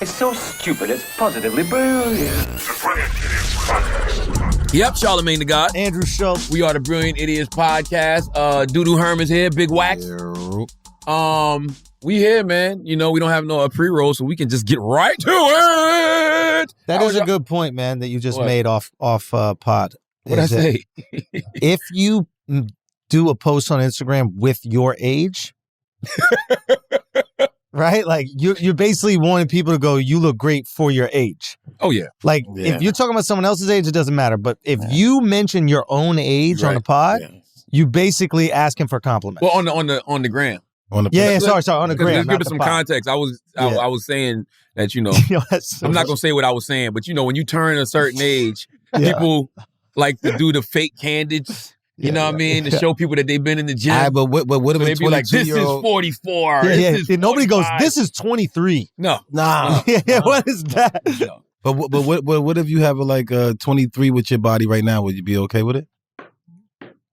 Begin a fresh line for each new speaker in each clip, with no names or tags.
It's so stupid, it's positively brilliant.
Yep, Charlemagne the God.
Andrew Schultz.
We are the Brilliant Idiots Podcast. Doodoo Herman's here, Big Wax. We here, man. You know, we don't have no pre-roll, so we can just get right to it.
That is a good point, man, that you just made off pod.
What'd I say?
If you do a post on Instagram with your age, right? Like you're basically wanting people to go, you look great for your age.
Oh, yeah.
Like if you're talking about someone else's age, it doesn't matter. But if you mention your own age on the pod, you basically asking for compliments.
Well, on the gram.
Sorry, on the gram.
Let's give it some context. I was saying that, you know, I'm not gonna say what I was saying, but you know, when you turn a certain age, people like to do the fake candids. You know what I mean? To show people that they've been in the gym.
But what if
they be like, this is 44.
Nobody goes, this is 23.
No.
What is that?
No.
But what if you have like 23 with your body right now? Would you be okay with it?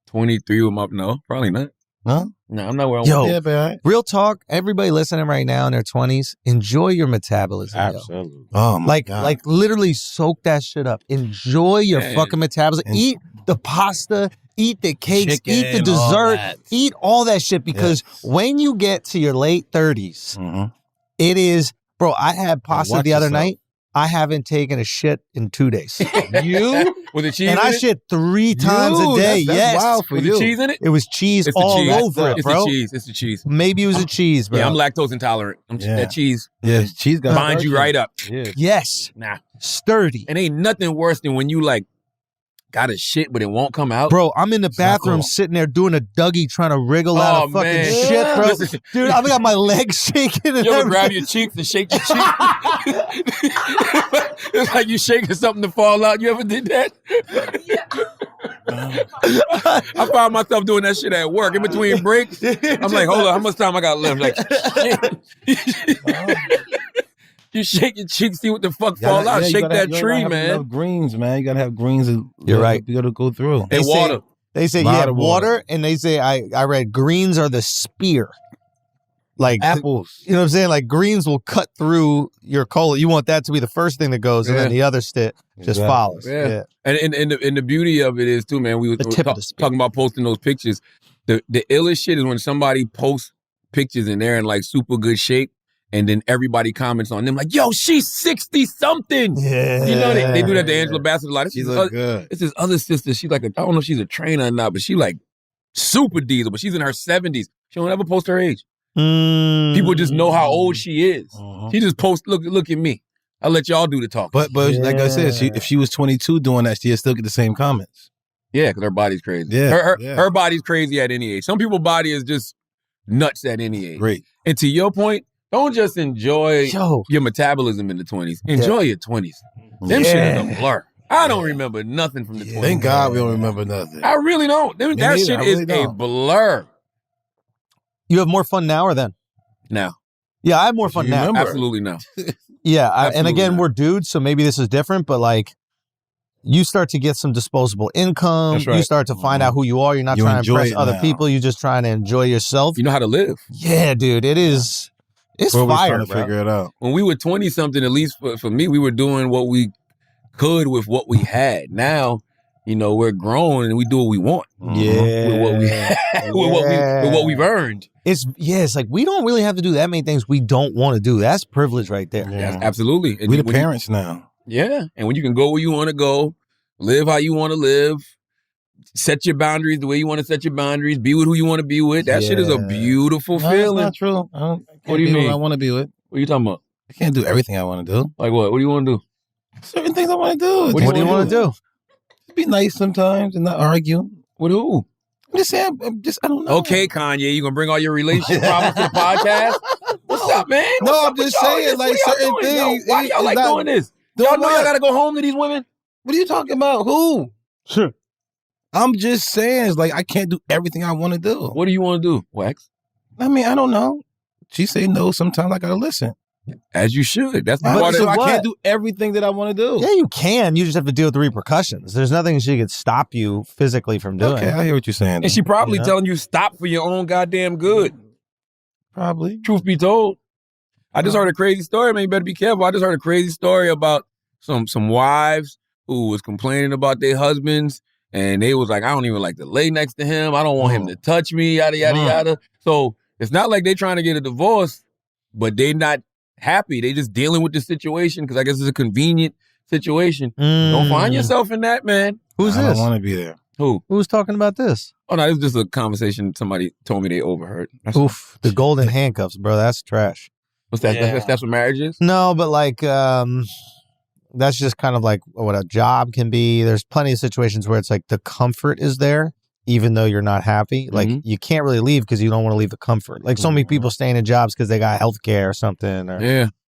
23 with my no, probably not.
Huh?
No, I'm not where I want
to be. Real talk, everybody listening right now in their 20s, enjoy your metabolism.
Absolutely.
Yo.
Oh my God.
Like literally soak that shit up. Enjoy your fucking metabolism. Eat the pasta, eat the cakes, eat the dessert, eat all that shit because when you get to your late 30s, it is, bro, I had pasta the other night. I haven't taken a shit in 2 days.
You? With the cheese
and I shit 3 times a day.
That's wild for
With
you.
the cheese in it?
It was cheese all over it, bro.
It's the cheese.
Maybe it was a cheese, bro.
Yeah, I'm lactose intolerant. That cheese.
Yeah, cheese got
binds you right up.
Yeah.
Yes.
Nah.
Sturdy.
And ain't nothing worse than when you like got a shit, but it won't come out.
Bro, I'm in the bathroom sitting there doing a Dougie trying to wriggle out of fucking shit, bro. Dude, I've got my legs shaking. And
you ever grab your cheeks and shake your cheeks? It's like you shaking something to fall out. You ever did that? I found myself doing that shit at work. In between breaks, I'm like, hold on, how much time I got left? Like, you shake your cheeks, see what the fuck fall out. Shake that tree, man.
Have greens, man. You gotta have greens.
You're right.
You gotta go through.
And water.
They say water, and they say I read greens are the spear. Like
apples.
You know what I'm saying? Like greens will cut through your colon. You want that to be the first thing that goes, and then the other just follows.
Yeah. And the beauty of it is too, man. We were talking about posting those pictures. The illest shit is when somebody posts pictures and they're in like super good shape. And then everybody comments on them like, yo, she's 60-something. Yeah. You know, they do that to Angela Bassett a lot.
She look good.
It's his other sister. She's like, I don't know if she's a trainer or not, but she like super diesel, but she's in her 70s. She don't ever post her age. People just know how old she is. She just posts, look at me. I'll let y'all do the talk.
But like I said, if she was 22 doing that, she'd still get the same comments.
Yeah, because her body's crazy.
Yeah.
Her body's crazy at any age. Some people's body is just nuts at any age.
Great.
And to your point, don't just enjoy your metabolism in the 20s. Enjoy your 20s. Them shit is a blur. I don't remember nothing from the 20s.
Thank God we don't remember nothing.
I really don't. That shit is a blur.
You have more fun now or then?
Now.
Yeah, I have more fun now.
Absolutely now.
Yeah, and again, we're dudes, so maybe this is different, but like, you start to get some disposable income.
That's right.
You start to find out who you are. You're not trying to impress other people. You're just trying to enjoy yourself.
You know how to live.
Yeah, dude, it is. It's fire,
trying to figure it out.
When we were 20-something, at least for me, we were doing what we could with what we had. Now, you know, we're grown and we do what we want.
Yeah.
With what we have, with what we've earned.
It's like we don't really have to do that many things we don't want to do. That's privilege right there.
Yeah, absolutely. And
we the parents now.
Yeah. And when you can go where you want to go, live how you want to live, set your boundaries the way you want to set your boundaries, be with who you want to be with. That shit is a beautiful feeling.
That's not true.
What do you mean?
I want to be with.
What are you talking about?
I can't do everything I want to do.
Like what? What do you want to do?
Certain things I want to do.
What do you want to do?
Be nice sometimes and not argue.
With who?
I'm just saying, I don't know.
Okay, Kanye, you gonna bring all your relationship problems to the podcast? What's up, man?
I'm just saying, like certain things.
Why y'all like doing this? Y'all know y'all gotta go home to these women?
What are you talking about? Who?
Sure.
I'm just saying, it's like I can't do everything I want to do.
What do you want to do, Wax?
I mean, I don't know. She say no. Sometimes I gotta listen.
As you should. That's
I
part of
I can't do everything that I want to do.
Yeah, you can. You just have to deal with the repercussions. There's nothing she could stop you physically from doing.
Okay, I hear what you're saying.
And she probably telling you stop for your own goddamn good.
Probably.
Truth be told. I just heard a crazy story, man. You better be careful. I just heard a crazy story about some wives who was complaining about their husbands, and they was like, I don't even like to lay next to him. I don't want him to touch me, yada, yada, yada. So it's not like they trying to get a divorce, but they not happy. They just dealing with the situation because I guess it's a convenient situation. Don't find yourself in that, man.
Who's this?
I don't want to be there.
Who's talking about this?
Oh, no, it was just a conversation somebody told me they overheard.
Oof, the golden handcuffs, bro. That's trash.
What's that?
Yeah.
That's what marriage is?
No, but like, that's just kind of like what a job can be. There's plenty of situations where it's like the comfort is there, even though you're not happy. Like, you can't really leave because you don't want to leave the comfort. Like, so many people staying in jobs because they got health care or something. Or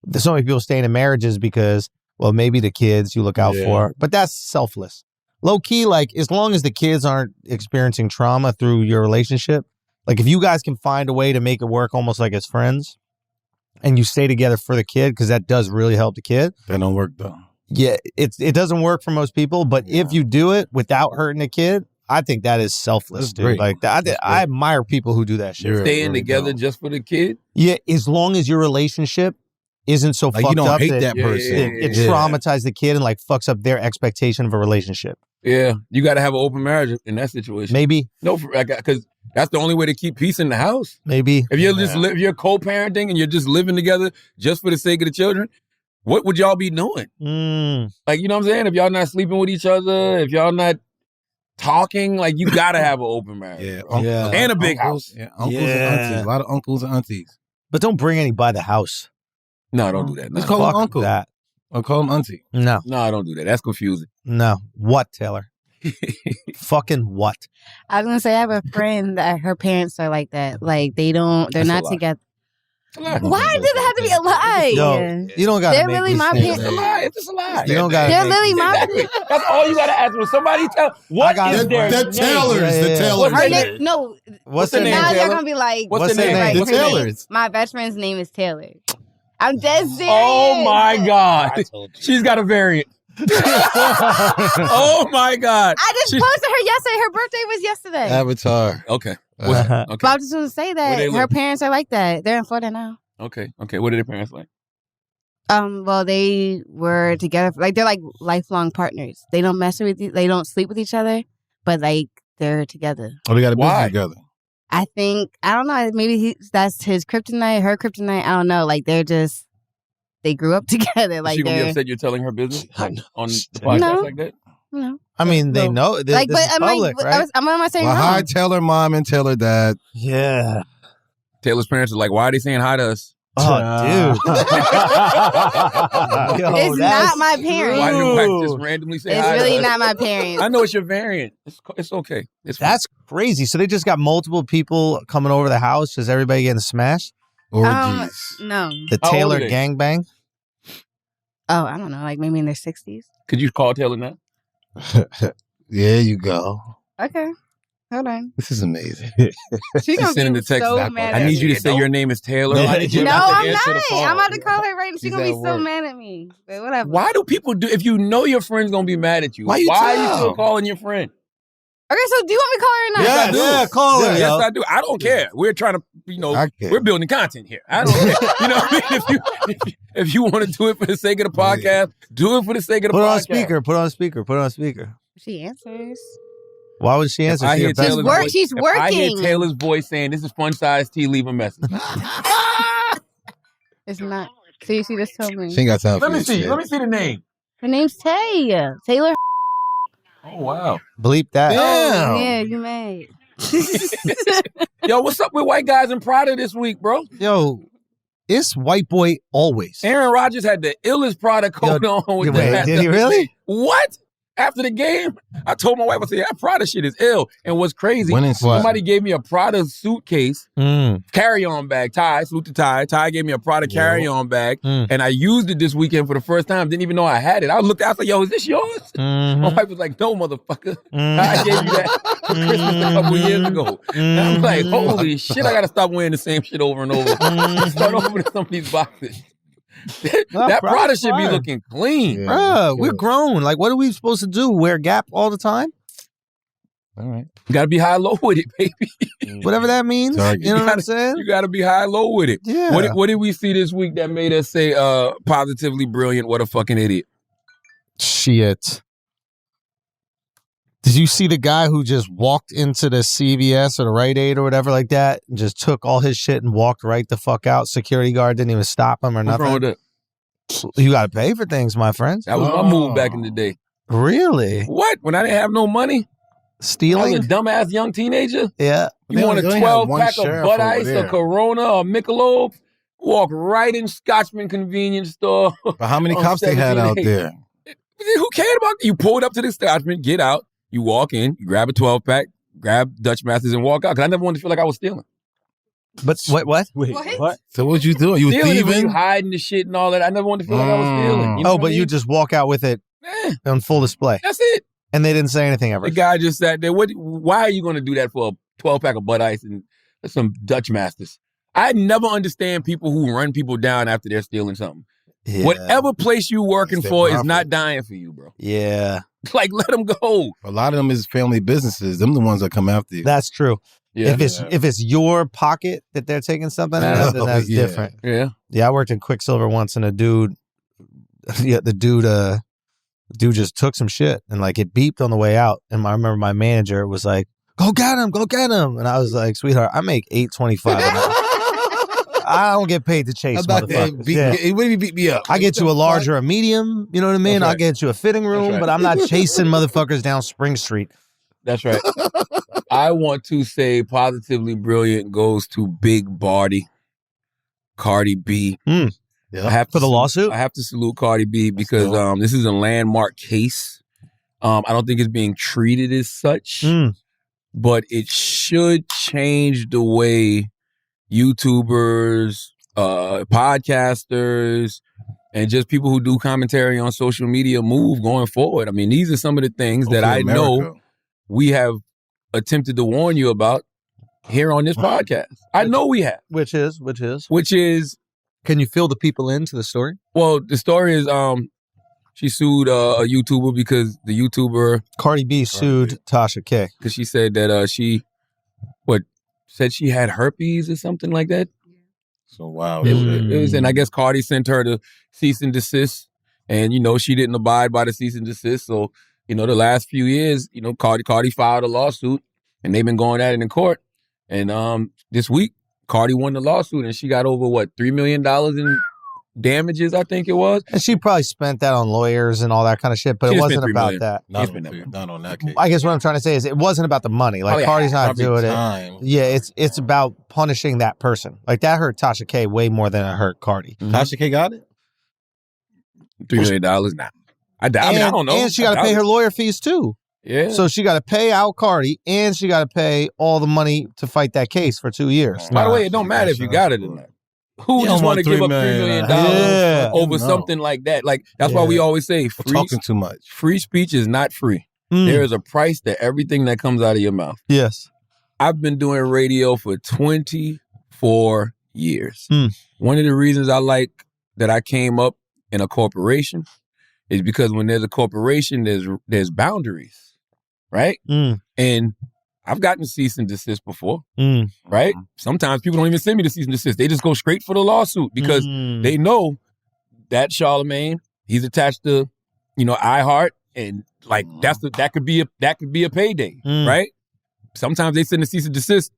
there's so many people staying in marriages because, well, maybe the kids you look out for, but that's selfless. Low key, like, as long as the kids aren't experiencing trauma through your relationship, like, if you guys can find a way to make it work almost like as friends and you stay together for the kid, because that does really help the kid.
That don't work, though.
Yeah, it doesn't work for most people, but if you do it without hurting the kid, I think that is selfless, dude.
Great.
Like, I admire people who do that shit.
Staying together just for the kid?
Yeah, as long as your relationship isn't so
Like,
fucked
you don't
up
hate that person.
it traumatizes the kid and like fucks up their expectation of a relationship.
Yeah, you got to have an open marriage in that situation.
Maybe.
No, because that's the only way to keep peace in the house.
Maybe.
If you're if you're co-parenting and you're just living together just for the sake of the children, what would y'all be doing? Like, you know what I'm saying? If y'all not sleeping with each other, if y'all not talking, like, you got to have an open marriage. And a big house.
Yeah, uncles and aunties. A lot of uncles and aunties.
But don't bring any by the house.
No, don't do that.
Let's call him uncle.
That.
Or call him auntie.
No.
No, don't do that. That's confusing.
No. What, Taylor? Fucking what?
I was gonna say I have a friend that her parents are like that. Like they're not together. Why does it have to be a lie?
Yo, you don't gotta
They're
make
really
me
my
say
parents.
that.
It's a lie. It's just a lie.
You don't gotta
They're
make
really
me
my
say
parents.
That's all you got to ask. When somebody tell, what is their
The
name?
Taylors. The
Yeah.
Taylors.
Her name, no.
What's the name,
Now
Taylor?
they're gonna be like,
What's their name?
Right,
The
her name-
Taylors.
My best friend's name is Taylor. I'm dead serious.
Oh my God. She's got a variant. Oh my God.
I just posted her yesterday. Her birthday was yesterday.
Avatar.
Okay.
Uh-huh.
But I just want to say
Where they
that her
live?
parents are like that. They're in Florida now.
Okay. What are their parents like?
Well, they were together. Like they're like lifelong partners. They don't mess with. They don't sleep with each other, but like they're together.
Oh, they got a
Why?
business together.
I think I don't know. Maybe that's his kryptonite, her kryptonite. I don't know. Like they grew up together.
Is
Like
she gonna be
they're
upset you're telling her business on the podcast
No.
like that?
no.
I mean, they know.
Like,
This
but
is
I'm
public,
like,
right?
am I saying
Well,
wrong?
hi, Taylor mom and Taylor dad.
Yeah.
Taylor's parents are like, why are they saying hi to us?
Oh, dude. Yo,
It's
that's
not my parents.
Why
true.
do you just randomly say
It's
hi
really
to us?
not my parents.
I know it's your variant. It's okay. It's fine.
That's crazy. So they just got multiple people coming over the house. Is everybody getting smashed?
Orgies.
No.
The
How old
Taylor
are they?
gangbang?
Oh, I don't know. Like maybe in their 60s.
Could you call Taylor now?
There you go.
Okay. Hold on.
This is amazing.
She's gonna
sending
be
the text
so
back.
mad
I
at
need you
me.
to say your name is Taylor.
No,
I need you
No,
not to
I'm
answer
not.
the phone.
I'm about to call her right now. She's
She's
gonna be
at
so
work.
mad at me. But whatever.
Why do people do? If you know your friend's gonna be mad at you,
Why you
are you
tell?
still calling your friend?
Okay, so do you want me to call her or not?
Yes, I do.
Yeah, call her.
Yes,
yo.
I do. I don't care. We're trying to,
I care.
we're building content here. I don't care. You know what I mean? If you want to do it for the sake of the podcast, do it for the sake of the
Put it
podcast.
on speaker. Put it on speaker. Put it on speaker.
She answers.
Why would she answer?
I
She
hear
your best
Taylor's
friend.
voice.
She's
If I hear
working.
Taylor's voice saying, "This is fun size tea," leave a message.
It's not. See, she just told me.
She ain't got time for
Let me
this
see.
shit.
Let me see the name.
Her name's Tay. Taylor.
Oh wow.
Bleep that.
Oh, yeah, you mad.
Yo, what's up with white guys in Prada this week, bro?
Yo, it's white boy always.
Aaron Rodgers had the illest Prada coat on with
Wait,
the
did he really?
What? After the game, I told my wife, I said, that Prada shit is ill. And what's crazy,
Winning season.
somebody gave me a Prada suitcase, carry-on bag, Ty, salute to Ty. Ty gave me a Prada carry-on bag, and I used it this weekend for the first time. Didn't even know I had it. I looked, I was like, yo, is this yours? My wife was like, no, motherfucker. Ty gave you that for Christmas a couple years ago. And I'm like, holy shit, I got to stop wearing the same shit over and over. Start opening some of these boxes. That Prada should be looking clean.
Bruh, we're grown. Like, what are we supposed to do? Wear Gap all the time?
All right.
You got to be high-low with it, baby.
Whatever that means.
Sorry.
You know what I'm saying?
You got to be high-low with it.
Yeah.
What did we see this week that made us say positively brilliant? What a fucking idiot.
Shit. Did you see the guy who just walked into the CVS or the Rite Aid or whatever like that and just took all his shit and walked right the fuck out? Security guard didn't even stop him or
What's
nothing.
wrong with that?
You got to pay for things, my friends.
That was my move back in the day.
Really?
What? When I didn't have no money? I
Stealing?
was a dumbass young teenager?
Yeah.
You want a 12-pack of Bud Ice, a Corona, a Michelob? Walk right in Scotchman convenience store.
But how many cops they had out there?
Who cared about it? You pulled up to the Scotchman, get out, you walk in, you grab a 12-pack, grab Dutch Masters and walk out. Because I never wanted to feel like I was stealing.
But what?
Wait, what?
So what you doing? You were
Stealing is when
thieving?
you hiding the shit and all that. I never wanted to feel like I was stealing. You know
Oh,
what
but
I mean?
you just walk out with it on full display.
That's it.
And they didn't say anything ever.
The guy just sat there. Why are you going to do that for a 12-pack of Bud Ice and some Dutch Masters? I never understand people who run people down after they're stealing something.
Yeah.
Whatever place you working
It's their
for is
profit.
not dying for you, bro.
Yeah.
Like, let them go.
A lot of them is family businesses. Them the ones that come after you.
That's true.
Yeah.
If it's your pocket that they're taking something out of, then that's
Yeah.
different.
Yeah.
Yeah, I worked in Quicksilver once, and the dude just took some shit, and like it beeped on the way out. And I remember my manager was like, "Go get him, and I was like, "Sweetheart, I make $8.25 an hour. I don't get paid to chase motherfuckers.
It would beat me up.
I get you a large or a medium, you know what I mean?
That's right.
I'll get you a fitting room,
right.
but I'm not chasing motherfuckers down Spring Street."
That's right. I want to say positively brilliant goes to Big Barty, Cardi B.
Yeah.
I have
For the lawsuit?
I have to salute Cardi B because this is a landmark case. I don't think it's being treated as such, but it should change the way YouTubers, podcasters, and just people who do commentary on social media move going forward. I mean, these are some of the things that I know we have attempted to warn you about here on this podcast. I know we have.
Which is? Can you fill the people into the story?
Well, the story is she sued a YouTuber because the YouTuber
Cardi B sued Tasha K.
because she said that said she had herpes or something like that.
So wow.
It was, and I guess Cardi sent her to cease and desist, and she didn't abide by the cease and desist. So the last few years, Cardi filed a lawsuit, and they've been going at it in court. And this week, Cardi won the lawsuit, and she got over $3 million in damages, I think it was.
And she probably spent that on lawyers and all that kind of shit, but
She
it
didn't
wasn't
spend $3
about
million.
that.
Not on that case.
I guess what I'm trying to say is it wasn't about the money. Like,
Probably
Cardi's not
Probably
doing
time.
it. Yeah, it's about punishing that person. Like, that hurt Tasha K way more than it hurt Cardi.
Tasha K got it?
$3 million, nah. I don't know.
And she got to pay her lawyer fees, too.
Yeah.
So she got to pay out Cardi, and she got to pay all the money to fight that case for 2 years.
By the way, it don't matter if you got it or not. Who just want to give up $3 million over something like that? Like, that's why we always say
We're talking too much.
Free speech is not free. There is a price to everything that comes out of your mouth.
Yes.
I've been doing radio for 24 years. One of the reasons I like that I came up in a corporation is because when there's a corporation, there's boundaries, right? And I've gotten cease and desist before, right? Sometimes people don't even send me the cease and desist. They just go straight for the lawsuit because they know that Charlemagne, he's attached to, iHeart, and like that could be a payday, right? Sometimes they send a cease and desist.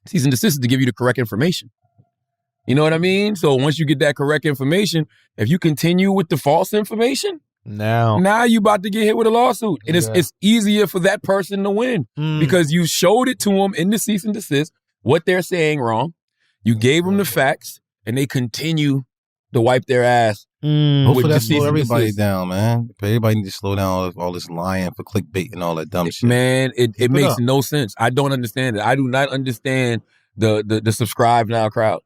Cease and desist is to give you the correct information. You know what I mean? So once you get that correct information, if you continue with the false information, now you about to get hit with a lawsuit. And it's easier for that person to win because you showed it to them in the cease and desist, what they're saying wrong. You gave them the facts, and they continue to wipe their ass.
Hopefully that slow everybody down, man. Everybody needs to slow down all this lying for clickbait and all that dumb shit.
Man, it makes no sense. I don't understand it. I do not understand the subscribe now crowd.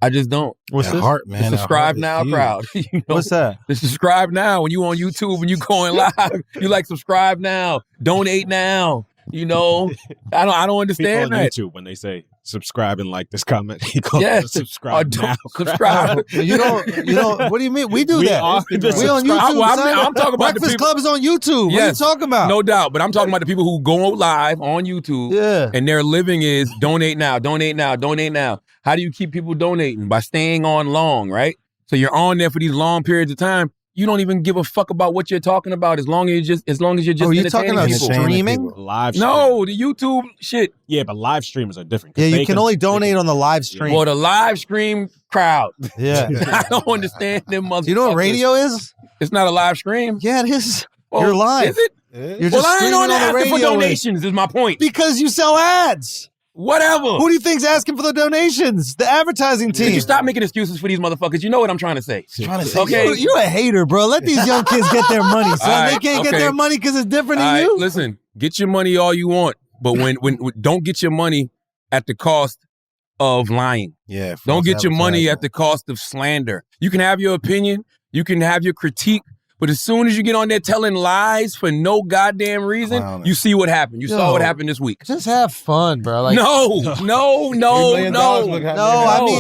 I just don't.
What's this?
Heart, man.
The subscribe now crowd.
What's that?
The subscribe now. When you on YouTube and you going live, you like subscribe now, donate now. I don't understand
People on
that.
YouTube when they say subscribe and like this comment. He called it subscribe now.
Subscribe.
You don't. What do you mean? We do that. We on YouTube.
I'm talking about the
Breakfast
people.
Club is on YouTube.
Yes,
what are you talking about?
No doubt. But I'm talking about the people who go live on YouTube.
Yeah.
And their living is donate now, donate now, donate now. How do you keep people donating? By staying on long, right? So you're on there for these long periods of time. You don't even give a fuck about what you're talking about as long as you're just
Oh, you talking about
people.
streaming?
Live stream.
No, the YouTube shit.
Yeah, but live streamers are different.
Yeah, you can only donate on the live stream.
Well, the live stream crowd.
Yeah.
I don't understand them motherfuckers.
Do you know what radio is?
It's not a live stream.
Yeah, it is.
Well,
you're live.
Is it?
You're just
I ain't on
streaming on the
asking for
radio.
donations is my point.
Because you sell ads.
Whatever.
Who do you think's asking for the donations? The advertising team.
Could you stop making excuses for these motherfuckers? You know what I'm trying to say. Okay.
You're a hater, bro. Let these young kids get their money, son.
Right,
they can't get their money because it's different than
All right,
you.
listen, get your money all you want, but when don't get your money at the cost of lying.
Yeah.
Don't get your money at the cost of slander. You can have your opinion, you can have your critique, but as soon as you get on there telling lies for no goddamn reason, you see what happened. You saw what happened this week.
Just have fun, bro. Like,
No.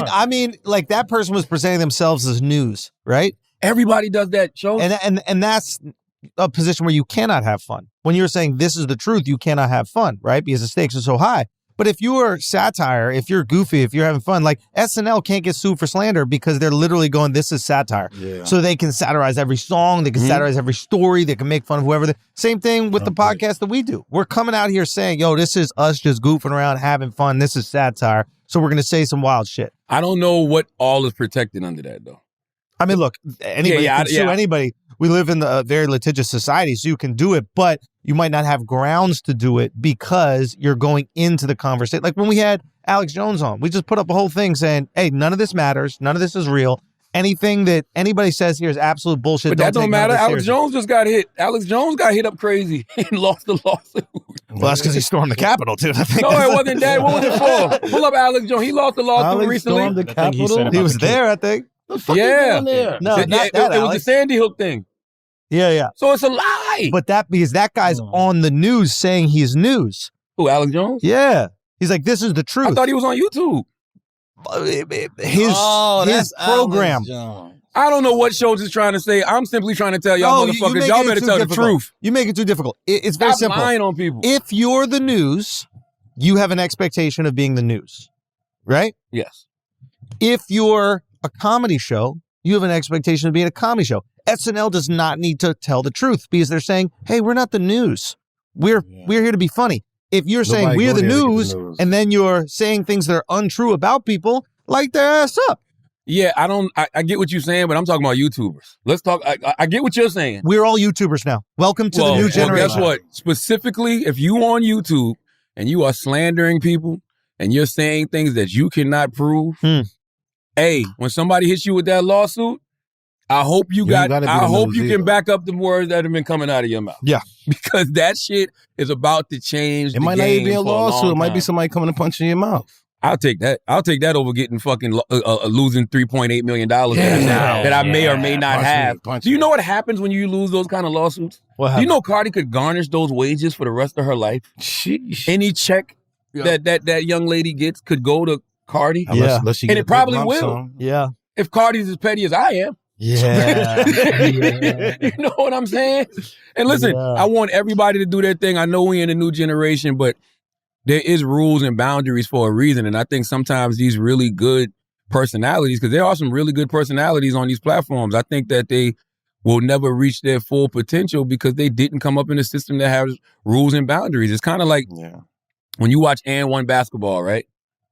I mean, like that person was presenting themselves as news, right?
Everybody does that, show.
And that's a position where you cannot have fun. When you're saying this is the truth, you cannot have fun, right? Because the stakes are so high. But if you're satire, if you're goofy, if you're having fun, like SNL can't get sued for slander because they're literally going, this is satire. Yeah. So they can satirize every song, they can satirize every story, they can make fun of whoever. Same thing with the podcast that we do. We're coming out here saying, yo, this is us just goofing around, having fun. This is satire. So we're going to say some wild shit.
I don't know what all is protected under that, though.
I mean, look, anybody can sue anybody. We live in a very litigious society, so you can do it, but you might not have grounds to do it because you're going into the conversation. Like when we had Alex Jones on, we just put up a whole thing saying, hey, none of this matters. None of this is real. Anything that anybody says here is absolute bullshit.
But that don't matter. Alex Jones just got hit. Alex Jones got hit up crazy and lost the lawsuit.
Well, that's because he stormed the Capitol, too. I think
no, it wasn't that. What was it for? Pull up Alex Jones. He lost the lawsuit recently.
Stormed the Capitol? He was there, I think.
Yeah.
No,
it was the Sandy Hook thing.
Yeah.
So it's a lie.
But because that guy's on the news saying he's news.
Who, Alex Jones?
Yeah. He's like, this is the truth.
I thought he was on YouTube.
His program.
I don't know what Schultz is trying to say. I'm simply trying to tell y'all motherfuckers, y'all better tell the truth.
You make it too difficult. It's very simple.
Stop lying on people.
If you're the news, you have an expectation of being the news, right?
Yes.
If you're a comedy show, you have an expectation of being a comedy show. SNL does not need to tell the truth because they're saying, hey, we're not the news. We're here to be funny. If you're saying we're the news and then you're saying things that are untrue about people, light their ass up.
Yeah, I get what you're saying, but I'm talking about YouTubers. Let's talk. I get what you're saying.
We're all YouTubers now. Welcome to the new generation.
Guess what? Specifically, if you on YouTube and you are slandering people and you're saying things that you cannot prove, hey, when somebody hits you with that lawsuit, I hope you can back up the words that have been coming out of your mouth.
Yeah.
Because that shit is about to change.
It might not even be a lawsuit. It might be somebody coming and punching your mouth.
I'll take that. I'll take that over getting fucking losing $3.8 million that I may or may not have. Do you know what happens when you lose those kind of lawsuits? Do you know Cardi could garnish those wages for the rest of her life?
Sheesh.
Any check that young lady gets could go to Cardi.
Unless she
and it probably will.
Yeah.
If Cardi's as petty as I am.
Yeah.
You know what I'm saying? And listen, I want everybody to do their thing. I know we in a new generation, but there is rules and boundaries for a reason. And I think sometimes these really good personalities, because there are some really good personalities on these platforms, I think that they will never reach their full potential because they didn't come up in a system that has rules and boundaries. It's kind of like when you watch And1 basketball, right?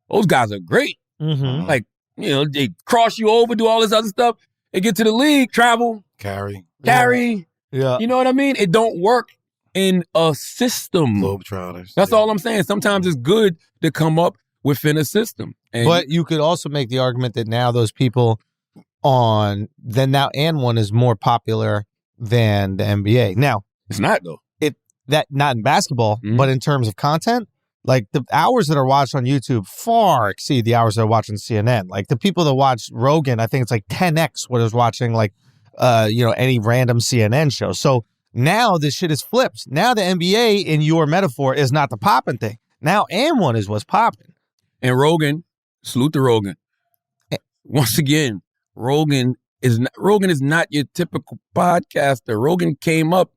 Those guys are great.
Mm-hmm.
Like, you know, they cross you over, do all this other stuff. They get to the league, travel, carry.
Yeah.
You know what I mean? It don't work in a system.
Globetrotters.
That's all I'm saying. Sometimes it's good to come up within a system. And
but you could also make the argument that now those people now And1 is more popular than the NBA. Now,
it's not though.
Not in basketball, but in terms of content, like the hours that are watched on YouTube far exceed the hours that are watched on CNN. Like the people that watch Rogan, I think it's like 10x what is watching like any random CNN show. So now this shit is flipped. Now the NBA, in your metaphor, is not the popping thing. Now And1 is what's popping.
And Rogan, salute to Rogan. Once again, Rogan is not your typical podcaster. Rogan came up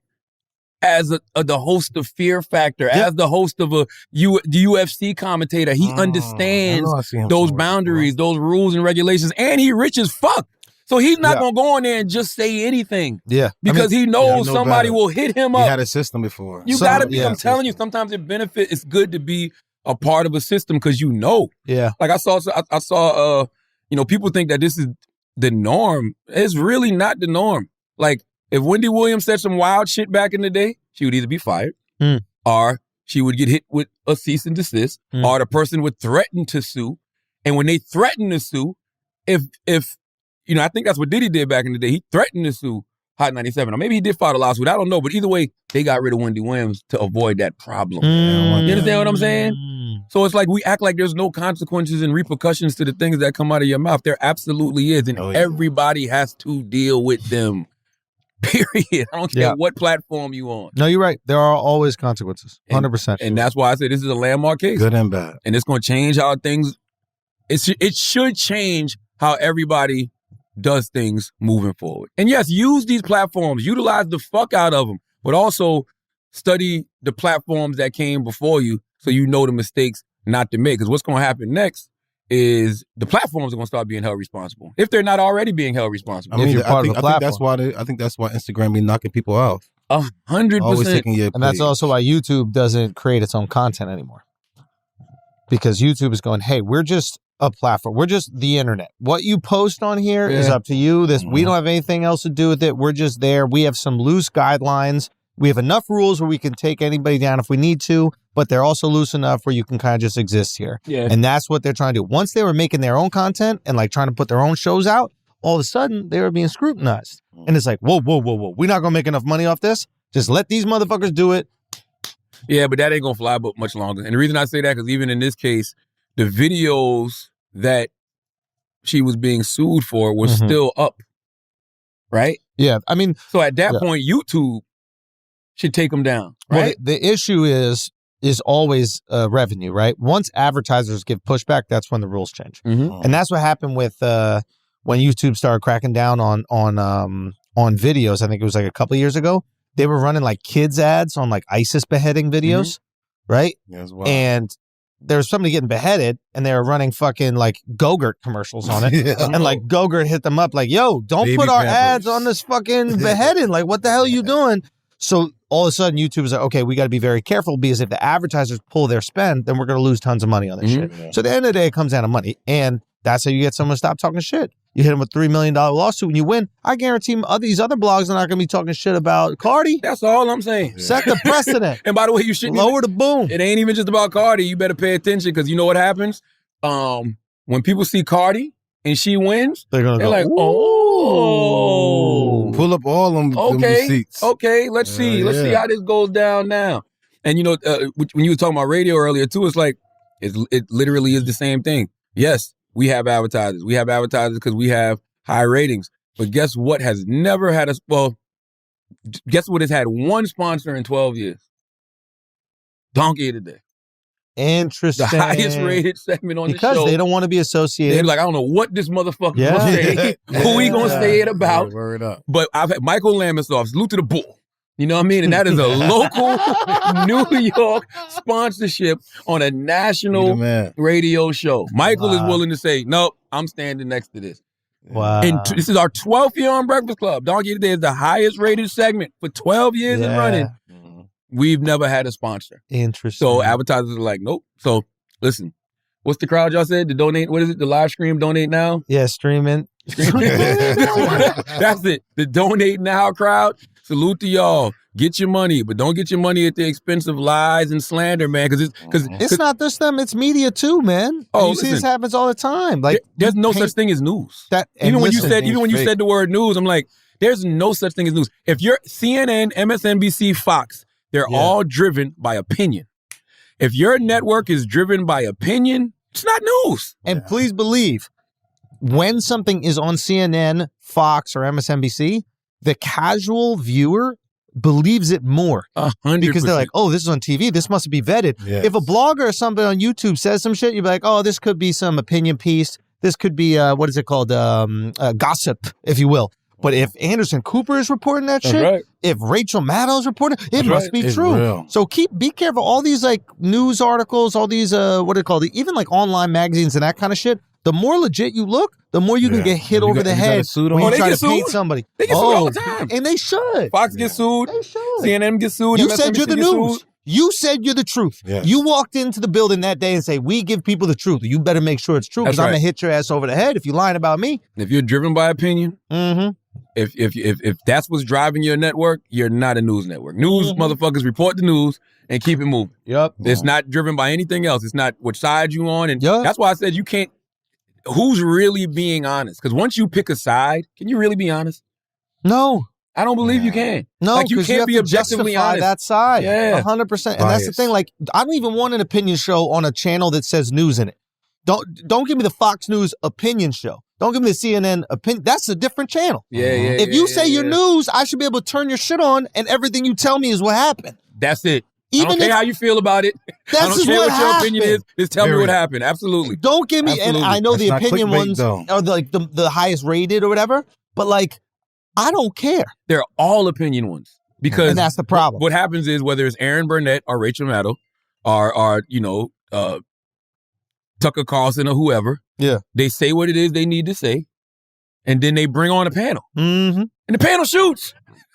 as the host of Fear Factor, as the host of the UFC commentator. He understands those boundaries, those rules and regulations, and he rich as fuck. So he's not going to go in there and just say anything.
Yeah.
Because he knows somebody will hit him up.
He had a system before.
You got to be, I'm telling you, sometimes it's good to be a part of a system because you know.
Yeah.
Like I saw, people think that this is the norm. It's really not the norm. Like, if Wendy Williams said some wild shit back in the day, she would either be fired or she would get hit with a cease and desist or the person would threaten to sue. And when they threaten to sue, if I think that's what Diddy did back in the day. He threatened to sue Hot 97. Or maybe he did file a lawsuit. I don't know. But either way, they got rid of Wendy Williams to avoid that problem. You understand what I'm saying? So it's like we act like there's no consequences and repercussions to the things that come out of your mouth. There absolutely is. And everybody has to deal with them. Period. I don't care what platform you on.
No, you're right. There are always consequences. 100%.
And that's why I say this is a landmark case.
Good and bad.
And it's going to change how things, it should change how everybody does things moving forward. And yes, use these platforms, utilize the fuck out of them, but also study the platforms that came before you so you know the mistakes not to make. Because what's going to happen next is the platforms are going to start being held responsible if they're not already being held responsible.
I think that's why Instagram be knocking people out.
100%.
Always taking your
and that's also why YouTube doesn't create its own content anymore. Because YouTube is going, hey, we're just a platform. We're just the internet. What you post on here is up to you. We don't have anything else to do with it. We're just there. We have some loose guidelines. We have enough rules where we can take anybody down if we need to, but they're also loose enough where you can kind of just exist here.
Yeah.
And that's what they're trying to do. Once they were making their own content and like trying to put their own shows out, all of a sudden they were being scrutinized. And it's like, whoa. We're not going to make enough money off this. Just let these motherfuckers do it.
Yeah, but that ain't going to fly but much longer. And the reason I say that, because even in this case, the videos that she was being sued for were still up. Right?
Yeah. I mean,
so at that point, YouTube should take them down, right?
Well, the issue is always revenue, right? Once advertisers give pushback, that's when the rules change, and that's what happened with when YouTube started cracking down on videos. I think it was like a couple of years ago. They were running like kids ads on like ISIS beheading videos, right?
Yes, wow.
And there was somebody getting beheaded, and they were running fucking like Go-Gurt commercials on it, and like Go-Gurt hit them up like, "Yo, don't put our ads on this fucking beheading. Like, what the hell are you doing?" So all of a sudden, YouTube is like, okay, we got to be very careful because if the advertisers pull their spend, then we're going to lose tons of money on this shit. So at the end of the day, it comes down to money. And that's how you get someone to stop talking shit. You hit them with $3 million lawsuit and you win. I guarantee these other blogs are not going to be talking shit about Cardi.
That's all I'm saying.
Set the precedent.
And by the way, you shouldn't
lower the boom.
It ain't even just about Cardi. You better pay attention because you know what happens? When people see Cardi and she wins, they're like, oh.
Pull up all them receipts.
Okay, let's see. Let's see how this goes down now. And when you were talking about radio earlier too, it's like, it literally is the same thing. Yes, we have advertisers. We have advertisers because we have high ratings. But guess what has never had guess what has had one sponsor in 12 years? Donkey of the Day.
Interesting.
The highest rated segment on the show.
Because they don't want to be associated.
They're like, I don't know what this motherfucker gonna say. Who we gonna say it about?
Word up.
But I've had Michael Lamonsoff, salute to the bull. You know what I mean? And that is a local New York sponsorship on a national radio show. Michael is willing to say, nope, I'm standing next to this.
Wow.
And this is our 12th year on Breakfast Club. Donkey Today is the highest rated segment for 12 years and running. We've never had a sponsor.
Interesting.
So advertisers are like, nope. So listen, what's the crowd y'all said? The donate, what is it? The live stream, donate now?
Yeah, streaming.
That's it. The donate now crowd. Salute to y'all. Get your money, but don't get your money at the expense of lies and slander, man. Because
it's not just them; it's media too, man. You see this happens all the time. Like
there's no such thing as news. Even when you said the word news, I'm like, there's no such thing as news. If you're CNN, MSNBC, Fox, they're all driven by opinion. If your network is driven by opinion, it's not news.
And please believe, when something is on CNN, Fox, or MSNBC, the casual viewer believes it more
100%.
because they're like, oh, this is on TV. This must be vetted.
Yes.
If a blogger or somebody on YouTube says some shit, you'd be like, oh, this could be some opinion piece. This could be, what is it called? Gossip, if you will. But if Anderson Cooper is reporting that shit,
right.
if Rachel Maddow's reporting, it must be
It's
true.
real.
So be careful. All these like news articles, all these, what are they called? Even like online magazines and that kind of shit. The more legit you look, the more you can get hit over the head when you try to paint somebody.
They get sued all the time.
And they should.
Fox gets sued.
They should.
CNN gets sued.
You
MSNBC
said you're the
gets
news.
sued.
You said you're the truth.
Yes.
You walked into the building that day and say, we give people the truth. You better make sure it's true because
That's
I'm
right.
going to hit your ass over the head if you're lying about me.
If you're driven by opinion, if that's what's driving your network, you're not a news network. News motherfuckers report the news and keep it moving.
Yep.
It's not driven by anything else. It's not what side you on. And
Yeah.
that's why I said you can't. Who's really being honest? Because once you pick a side, can you really be honest?
No.
I don't believe you can.
No,
like you
because
can't
have
be
to
objectively
justify
honest.
that side.
Yeah.
100%. And that's the thing. Like, I don't even want an opinion show on a channel that says news in it. Don't give me the Fox News opinion show. Don't give me the CNN opinion. That's a different channel.
Yeah.
If you say you're news, I should be able to turn your shit on and everything you tell me is what happened.
That's it.
Even
I don't care how you feel about it.
That's
I don't care
what
what your opinion is.
happened.
Just tell me what happened. Absolutely.
Don't give me,
Absolutely.
and I know
That's
the
not
opinion
clickbait,
ones
though.
are like the highest rated or whatever, but like, I don't care.
They're all opinion ones. Because
And that's the problem.
What happens is whether it's Aaron Burnett or Rachel Maddow or Tucker Carlson or whoever, they say what it is they need to say, and then they bring on a panel.
Mm-hmm.
And the panel shoots.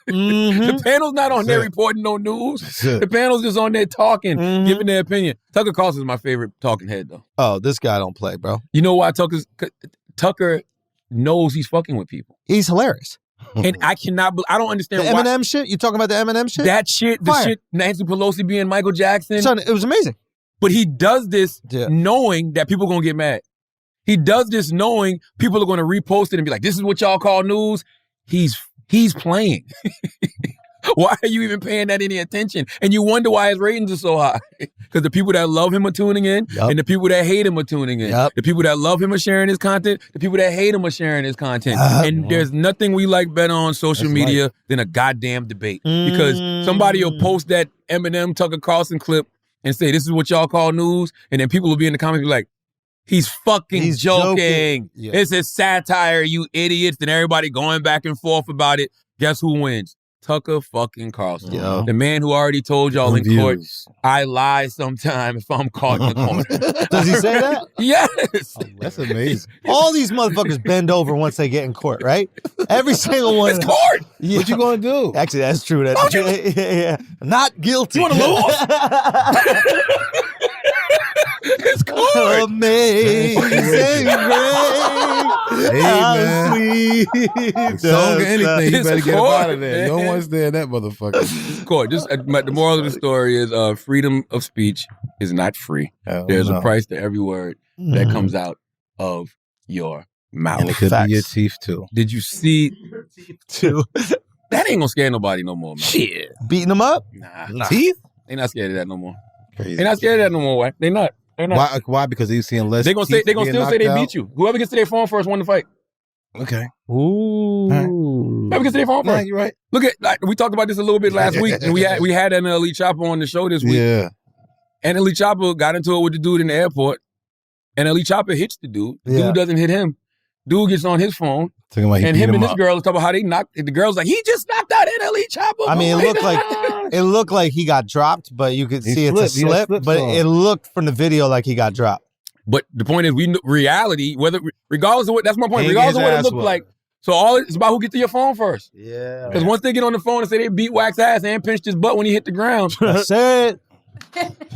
Mm-hmm.
The panel's not on there reporting no news. The panel's just on there talking, giving their opinion. Tucker Carlson's my favorite talking head, though.
Oh, this guy don't play, bro.
You know why Tucker knows he's fucking with people.
He's hilarious.
And I don't understand
The
why.
Eminem shit? You talking about the Eminem shit?
That shit, the shit, Nancy Pelosi being Michael Jackson.
Son, it was amazing.
But he does this knowing that people are going to get mad. He does this knowing people are going to repost it and be like, this is what y'all call news. He's playing. Why are you even paying that any attention? And you wonder why his ratings are so high. Because the people that love him are tuning in, and the people that hate him are tuning in. The people that love him are sharing his content. The people that hate him are sharing his content. And there's nothing we like better on social media than a goddamn debate. Because somebody will post that Eminem Tucker Carlson clip and say, this is what y'all call news. And then people will be in the comments be like, he's fucking joking.
Yeah.
It's a satire, you idiots. And everybody going back and forth about it. Guess who wins? Tucker fucking Carlson. The man who already told y'all in court, I lie sometime if I'm caught in the corner.
Does he say that?
Yes.
That's amazing.
All these motherfuckers bend over once they get in court, right? Every single one.
It's court.
Yeah.
What you gonna do?
Actually, that's true. Yeah. Not guilty.
You want to lose? It's court.
Amazing grace.
Hey, man.
Sweet.
Song or anything, you
It's
better get
court,
up out of there. No
man.
one's there in that motherfucker.
It's court. Just the moral of the story is freedom of speech is not free. There's a price to every word that comes out of your mouth.
And it could be your teeth, too.
Did you see?
Too.
That ain't gonna scare nobody no more, man.
Shit. Beating them up?
Nah.
Teeth?
They not scared of that no more.
Crazy.
They not scared of that no more. Why? They not. They're not.
Why? Because they're seeing less.
They gonna say. They gonna still say they beat you. Whoever gets to their phone first won the fight.
Okay.
Ooh.
Whoever gets to their phone first.
Nah, you're right.
Look at. We talked about this a little bit last week, and we had an Elite Chopper on the show this week.
Yeah.
And Elite Chopper got into it with the dude in the airport, and Elite Chopper hits the dude. The dude doesn't hit him. Dude gets on his phone. And him and this girl is talking about how they knocked. The girl's like, he just knocked out an Elite Chopper.
I mean, it looked like he got dropped, but you could see it's a slip. But it looked from the video like he got dropped.
But the point is, reality, regardless of what, that's my point. Regardless of what it looked like. So it's about who gets to your phone first.
Yeah.
Because once they get on the phone and say they beat Wax ass and pinched his butt when he hit the ground.
That's it.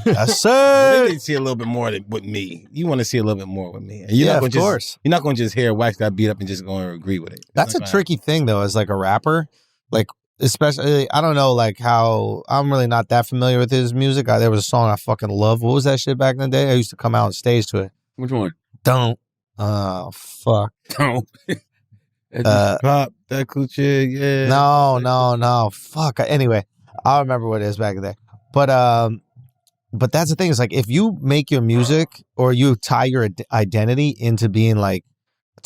That's
They
it.
need to see a little bit more with me. You want to see a little bit more with me. And you're not
of
gonna
course.
You're not going to just hear Wax got beat up and just going to agree with it.
That's a tricky thing, though, as like a rapper. Like, especially, I don't know, like how, I'm really not that familiar with his music. There was a song I fucking love. What was that shit back in the day? I used to come out on stage to it.
Which one?
Don't. Oh, fuck.
Don't.
Pop that coochie, yeah.
No. Fuck. Anyway, I'll remember what it is back in the day. But that's the thing. Is like if you make your music or you tie your identity into being like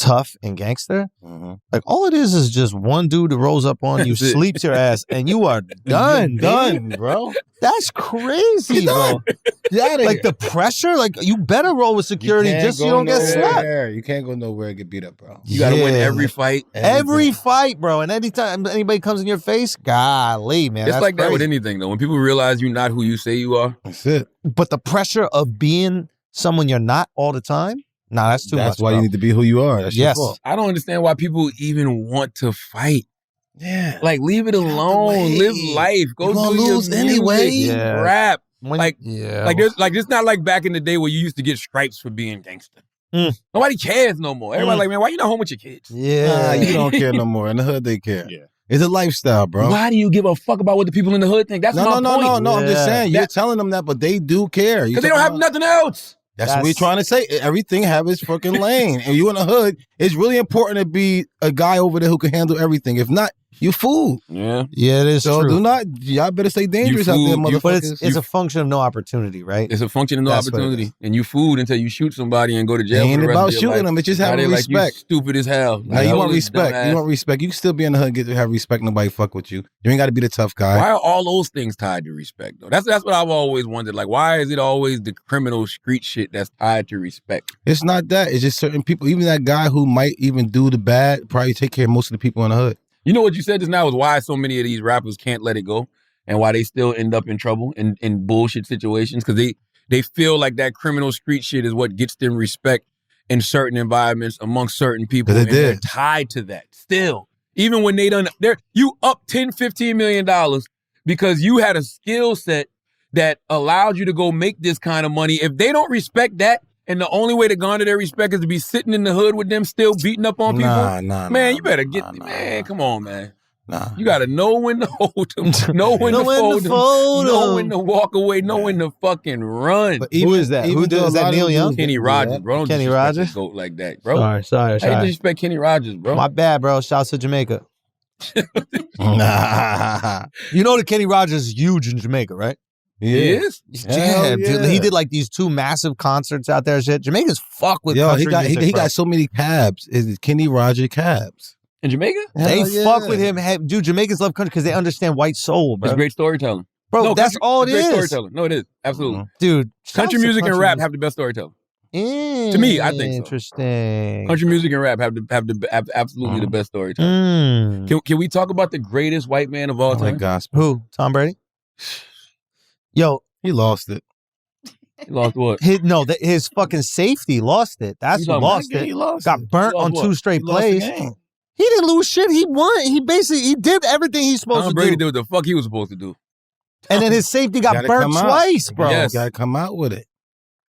tough and gangster, like all it is just one dude that rolls up on you, sleeps your ass, and you are done,
bro.
That's crazy, bro. Like the pressure, like you better roll with security just so you don't get slapped.
You can't go nowhere and get beat up, bro.
You gotta win every fight.
Every fight, bro. And anytime anybody comes in your face, golly, man.
It's
that's
like
crazy.
that with anything, though. When people realize you're not who you say you are.
That's it.
But the pressure of being someone you're not all the time, nah, that's too much.
That's why
bro.
you need to be who you are. That's your fault.
I don't understand why people even want to fight.
Yeah.
Like, leave it alone. Live life. Go do your
lose
music.
anyway.
Rap.
Like
there's it's not like back in the day where you used to get stripes for being gangster. Nobody cares no more. Everybody like, man, why you not home with your kids?
Yeah.
You don't care no more. In the hood, they care. Yeah. It's a lifestyle, bro.
Why do you give a fuck about what the people in the hood think? That's my point.
No. I'm just saying, you're telling them that, but they do care.
Because they don't have nothing else.
That's what we're trying to say. Everything have its fucking lane. And you in the hood, it's really important to be a guy over there who can handle everything. If not, you fool.
Yeah.
Yeah, it is
so
true.
y'all better stay dangerous out there, motherfuckers.
But it's a function of no opportunity, right?
It's a function of no opportunity. And you fooled until you shoot somebody and go to jail.
It ain't
for the rest
about
of your
shooting
life.
them. It's just having respect.
Like, you stupid as hell.
Now, you want respect. You want respect. You can still be in the hood and get to have respect. Nobody fuck with you. You ain't got to be the tough guy.
Why are all those things tied to respect, though? That's what I've always wondered. Like, why is it always the criminal street shit that's tied to respect?
It's not that. It's just certain people. Even that guy who might even do the bad probably take care of most of the people in the hood.
You know what you said just now is why so many of these rappers can't let it go and why they still end up in trouble in bullshit situations, because they feel like that criminal street shit is what gets them respect in certain environments amongst certain people. And they're tied to that still. Even when you up $10, $15 million because you had a skill set that allowed you to go make this kind of money. If they don't respect that, and the only way to garner their respect is to be sitting in the hood with them still beating up on people. You better come on, man. You got to know when to hold them, know when to fold them, know when to walk away, know when to fucking run.
Who is that? Is that Neil Young?
Kenny Rogers, bro. Don't
Kenny Rogers?
Goat like that, bro.
Sorry.
I disrespect Kenny Rogers, bro.
My bad, bro. Shouts to Jamaica. You know that Kenny Rogers is huge in Jamaica, right?
He is?
Yeah, dude. He did like these 2 massive concerts out there and shit. Jamaica's fucked with country music,
he got so many cabs. Is Kenny Rogers cabs.
In Jamaica?
They fuck with him. Dude, Jamaicans love country because they understand white soul, bro.
It's great storytelling.
Bro, that's all it is.
Great storytelling. No, it is. Absolutely.
Dude.
Country music and rap have the best storytelling. To me, I think so.
Interesting.
Country music and rap have absolutely the best storytelling. Can we talk about the greatest white man of all time?
My gosh.
Who? Tom Brady? Yo.
He lost it.
He lost what?
His fucking safety lost it. That's who lost it. Got burnt on 2 straight plays. He didn't lose shit. He won. He did everything he's supposed to do.
Tom Brady did what the fuck he was supposed to do.
And then his safety got burnt twice, bro.
Yes. You gotta come out with it.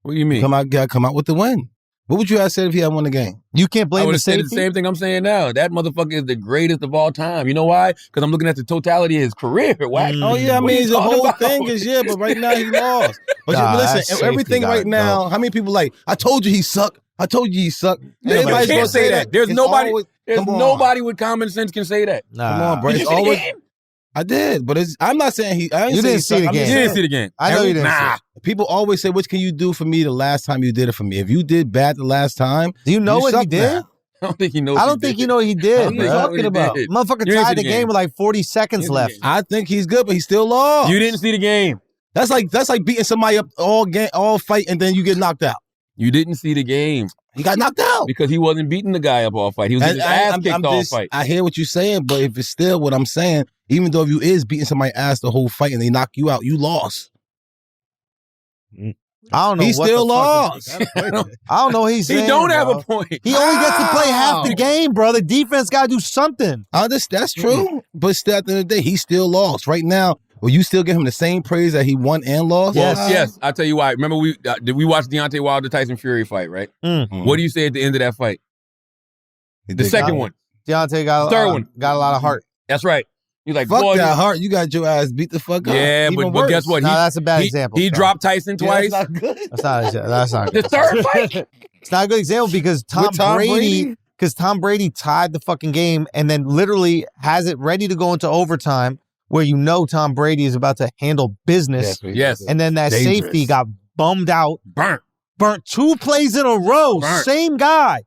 What do you mean?
Gotta come out with the win. What would you have said if he had won the game?
You can't blame the safety.
I would have said the same thing I'm saying now. That motherfucker is the greatest of all time. You know why? Because I'm looking at the totality of his career. Why?
Oh yeah, I mean the whole thing is but right now he lost. But listen, everything right now. How many people like? I told you he sucked. I told you he sucked.
Everybody can't say that. There's nobody with common sense can say that.
Come on, bro. It's always. I did, but I'm not saying he.
You didn't see the game.
You didn't see the game.
I know you didn't see it.
People always say, "What can you do for me the last time you did it for me?" If you did bad the last time,
do you know what he did?
I don't think he knows.
I don't think you know what he did. What are you talking about? Motherfucker tied the game with like 40 seconds left.
I think he's good, but he still lost.
You didn't see the game.
That's like beating somebody up all fight, and then you get knocked out.
You didn't see the game.
He got knocked out
because he wasn't beating the guy up all fight. He was getting his ass kicked all fight.
I hear what you're saying, but if it's still what I'm saying, even though if you is beating somebody's ass the whole fight and they knock you out, you lost.
I don't know.
He still lost.
I don't know what he's saying.
He don't have a point.
He only gets to play half the game, bro. The defense got to do something.
That's true. But still, at the end of the day, he still lost. Right now, will you still give him the same praise that he won and lost?
Yes. I'll tell you why. Remember, did we watch Deontay Wilder Tyson Fury fight, right?
Mm-hmm.
What do you say at the end of that fight? The second one.
Deontay got a lot of heart.
That's right. He's like,
fuck that heart. You got your ass beat the fuck up.
Yeah, but guess what?
That's a bad example.
He dropped Tyson twice.
That's not good.
That's not good.
The third fight.
It's not a good example because Tom Brady tied the fucking game and then literally has it ready to go into overtime where you know Tom Brady is about to handle business.
Yes.
And then that safety got bummed out.
Burnt
2 plays in a row. Same guy.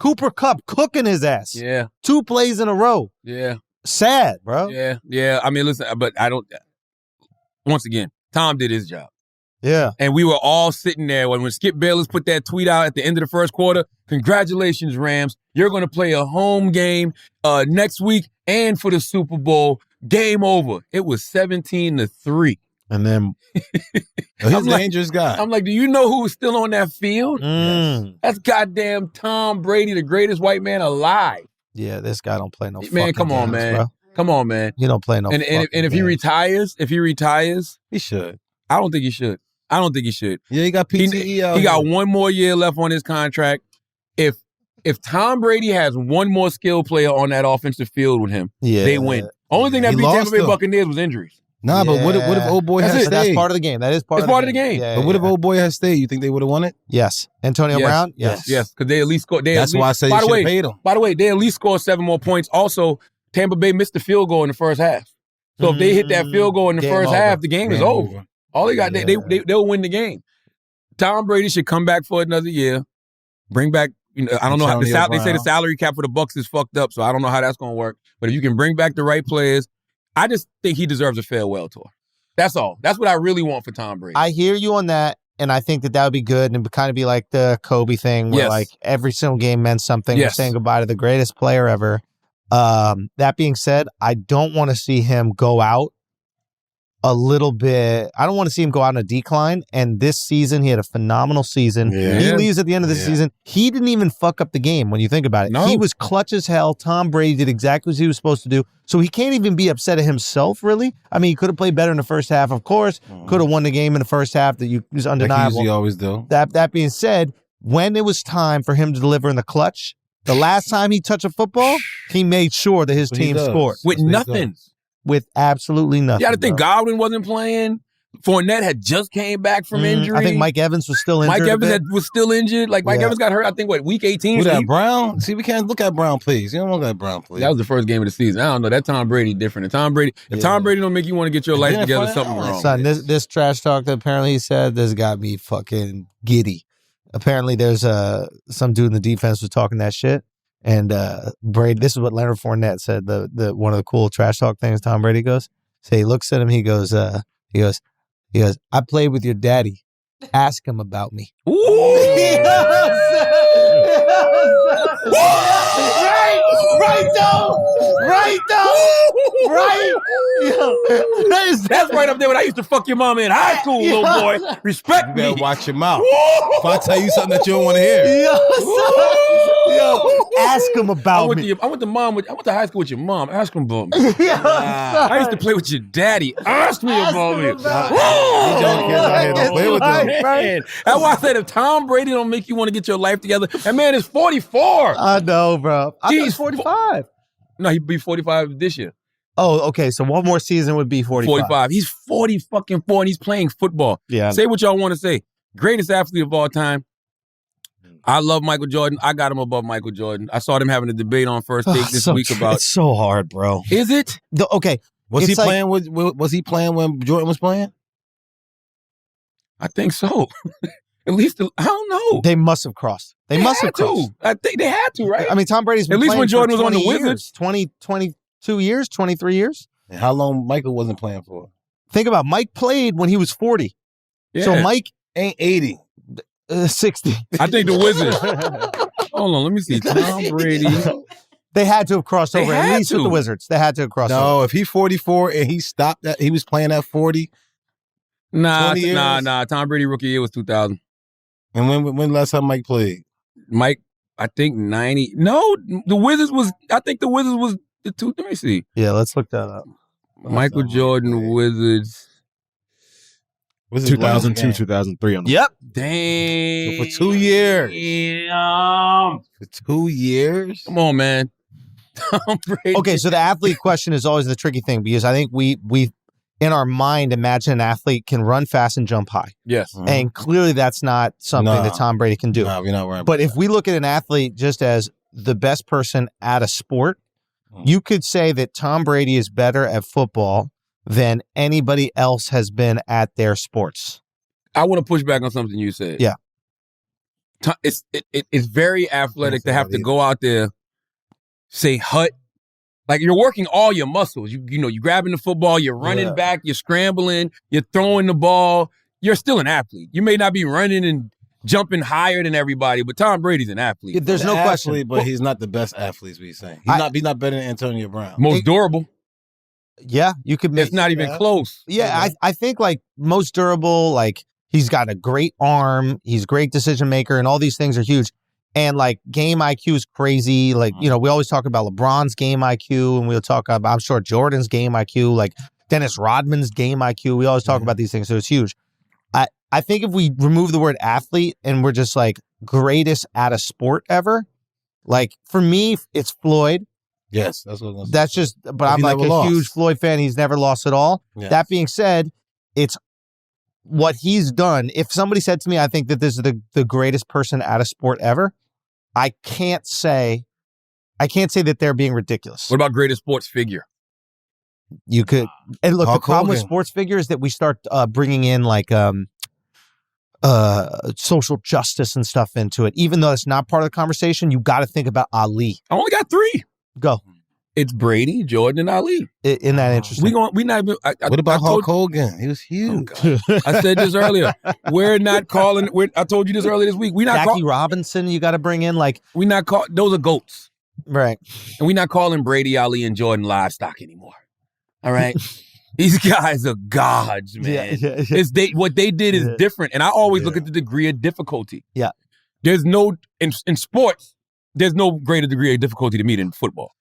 Cooper Kupp cooking his ass.
Yeah.
2 plays in a row.
Yeah.
Sad, bro.
Yeah. I mean, listen, but I don't. Once again, Tom did his job.
Yeah.
And we were all sitting there when Skip Bayless put that tweet out at the end of the first quarter. Congratulations, Rams. You're going to play a home game next week and for the Super Bowl. Game over. It was 17-3.
And then he's a dangerous guy.
I'm like, do you know who was still on that field?
Mm.
That's goddamn Tom Brady, the greatest white man alive.
Yeah, this guy don't play no
Man, come on,
games,
man.
bro.
Come on, man.
He don't play no
And if he
games.
retires,
He should.
I don't think he should.
Yeah, he got PTE out.
He got one more year left on his contract. If Tom Brady has one more skill player on that offensive field with him, they win. Only thing that beat Tampa Bay Buccaneers was injuries.
Nah, but what if old boy had stayed?
That's part of the game. That is part of the game.
But what if old boy had stayed? You think they would have won it?
Yes. Antonio Brown? Yes.
Because they at least scored.
That's why I said you should have paid him.
By the way, they at least scored 7 more points. Also, Tampa Bay missed the field goal in the first half. So if they hit that field goal in the first half, the game is over. All they got, they'll win the game. Tom Brady should come back for another year. Bring back, I don't know how they say the salary cap for the Bucs is fucked up, so I don't know how that's going to work. But if you can bring back the right players, I just think he deserves a farewell tour. That's all. That's what I really want for Tom Brady.
I hear you on that, and I think that would be good, and it would kind of be like the Kobe thing, where like every single game meant something. You're saying goodbye to the greatest player ever. That being said, I don't want to see him go out a little bit. I don't want to see him go out in a decline. And this season, he had a phenomenal season. He leaves at the end of the season. He didn't even fuck up the game when you think about it. No. He was clutch as hell. Tom Brady did exactly what he was supposed to do. So he can't even be upset at himself, really. I mean, he could have played better in the first half, of course. Could have won the game in the first half. That was undeniable.
Like he always do.
That being said, when it was time for him to deliver in the clutch, the last time he touched a football, he made sure that his team scored.
With nothing.
With absolutely nothing.
You got to think Godwin wasn't playing. Fournette had just came back from injury.
I think Mike Evans was still injured.
Mike Evans was still injured. Like Mike Evans got hurt, I think, week 18?
Who that, Brown? See, we can't look at Brown, please. You don't look at Brown, please.
That was the first game of the season. I don't know. That Tom Brady different. If Tom Brady don't make you want to get your life together, something wrong.
Son, this trash talk that apparently he said, this got me fucking giddy. Apparently there's some dude in the defense was talking that shit. And Brady, this is what Leonard Fournette said. The one of the cool trash talk things Tom Brady goes. So he looks at him. He goes. I played with your daddy. Ask him about me.
Ooh.
Right though.
That's right up there when I used to fuck your mama in high school, little boy. Respect me.
You better watch your mouth. If I tell you something that you don't want to hear.
Yo, ask him about me.
I went to high school with your mom. Ask him about me. I used to play with your daddy. Ask me about me.
These young kids out here don't play with them.
Man. That's why I said if Tom Brady don't make you want to get your life together, that man is 44.
I know, bro. He's 45.
No, he'd be 45 this year.
Oh, okay. So one more season would be 45.
He's 40 fucking 4 and he's playing football.
Yeah.
Say what y'all want to say. Greatest athlete of all time. I love Michael Jordan. I got him above Michael Jordan. I saw them having a debate on First Take this week about.
It's so hard, bro.
Is it?
Okay.
Was he playing when Jordan was playing?
I think so. At least I don't know.
They must have crossed. They must have crossed.
I think they had to, right?
I mean, Tom Brady's been
at least when Jordan was on the
Wizards, 22 years, 23 years.
And how long Michael wasn't playing for?
Think about Mike played when he was 40. Yeah. So Mike
ain't 80.
60.
I think the Wizards. Hold on, let me see. Tom Brady.
They had to have crossed over, at least with the Wizards. They had to have crossed over.
No, if he's 44 and he stopped that, he was playing at 40.
Nah. Tom Brady rookie year was 2000.
And when last time Mike played?
Mike, I think 90. No, the Wizards was, I think the Wizards was the two. Let me see.
Yeah, let's look that up.
Michael Jordan, Wizards.
2002, 2003 on the
Yep.
Dang.
So for 2 years.
Damn.
For 2 years?
Come on, man. Tom Brady.
Okay, so the athlete question is always the tricky thing because I think we in our mind imagine an athlete can run fast and jump high.
Yes.
Mm-hmm. And clearly that's not something that Tom Brady can do.
No, we're not worried about
But if we look at an athlete just as the best person at a sport, you could say that Tom Brady is better at football than anybody else has been at their sports.
I want to push back on something you said.
Yeah.
It's very athletic to have to go out there, say hut. Like you're working all your muscles. You're grabbing the football, you're running back, you're scrambling, you're throwing the ball. You're still an athlete. You may not be running and jumping higher than everybody, but Tom Brady's an athlete.
There's no question.
But he's not the best athlete, we're saying. He's not better than Antonio Brown.
Most durable.
Yeah, you could make
it's not even close.
Yeah, I think like most durable, like he's got a great arm, he's a great decision maker, and all these things are huge. And like game IQ is crazy. Like, we always talk about LeBron's game IQ, and we'll talk about, I'm sure, Jordan's game IQ, like Dennis Rodman's game IQ. We always talk about these things, so it's huge. I think if we remove the word athlete and we're just like greatest at a sport ever, like for me, it's Floyd.
Yes, that's what I'm
That's just, but I'm like a huge Floyd fan. He's never lost at all. Yes. That being said, it's what he's done. If somebody said to me, I think that this is the greatest person at a sport ever, I can't say that they're being ridiculous.
What about greatest sports figure?
You could, and look,
Hulk
the problem with
Hogan.
sports figure is that we start bringing in like social justice and stuff into it. Even though it's not part of the conversation, you got to think about Ali.
I only got 3.
Go.
It's Brady, Jordan, and Ali.
Isn't that interesting?
We not even.
What about Hulk Hogan? He was huge.
I said this earlier. We're not calling. I told you this earlier this week. We not
Jackie Robinson. You got to bring in like
we not call. Those are goats,
right?
And we not calling Brady, Ali, and Jordan livestock anymore. All right. These guys are gods, man. Yeah. What they did is different, and I always look at the degree of difficulty.
Yeah.
There's no in sports. There's no greater degree of difficulty to me than football.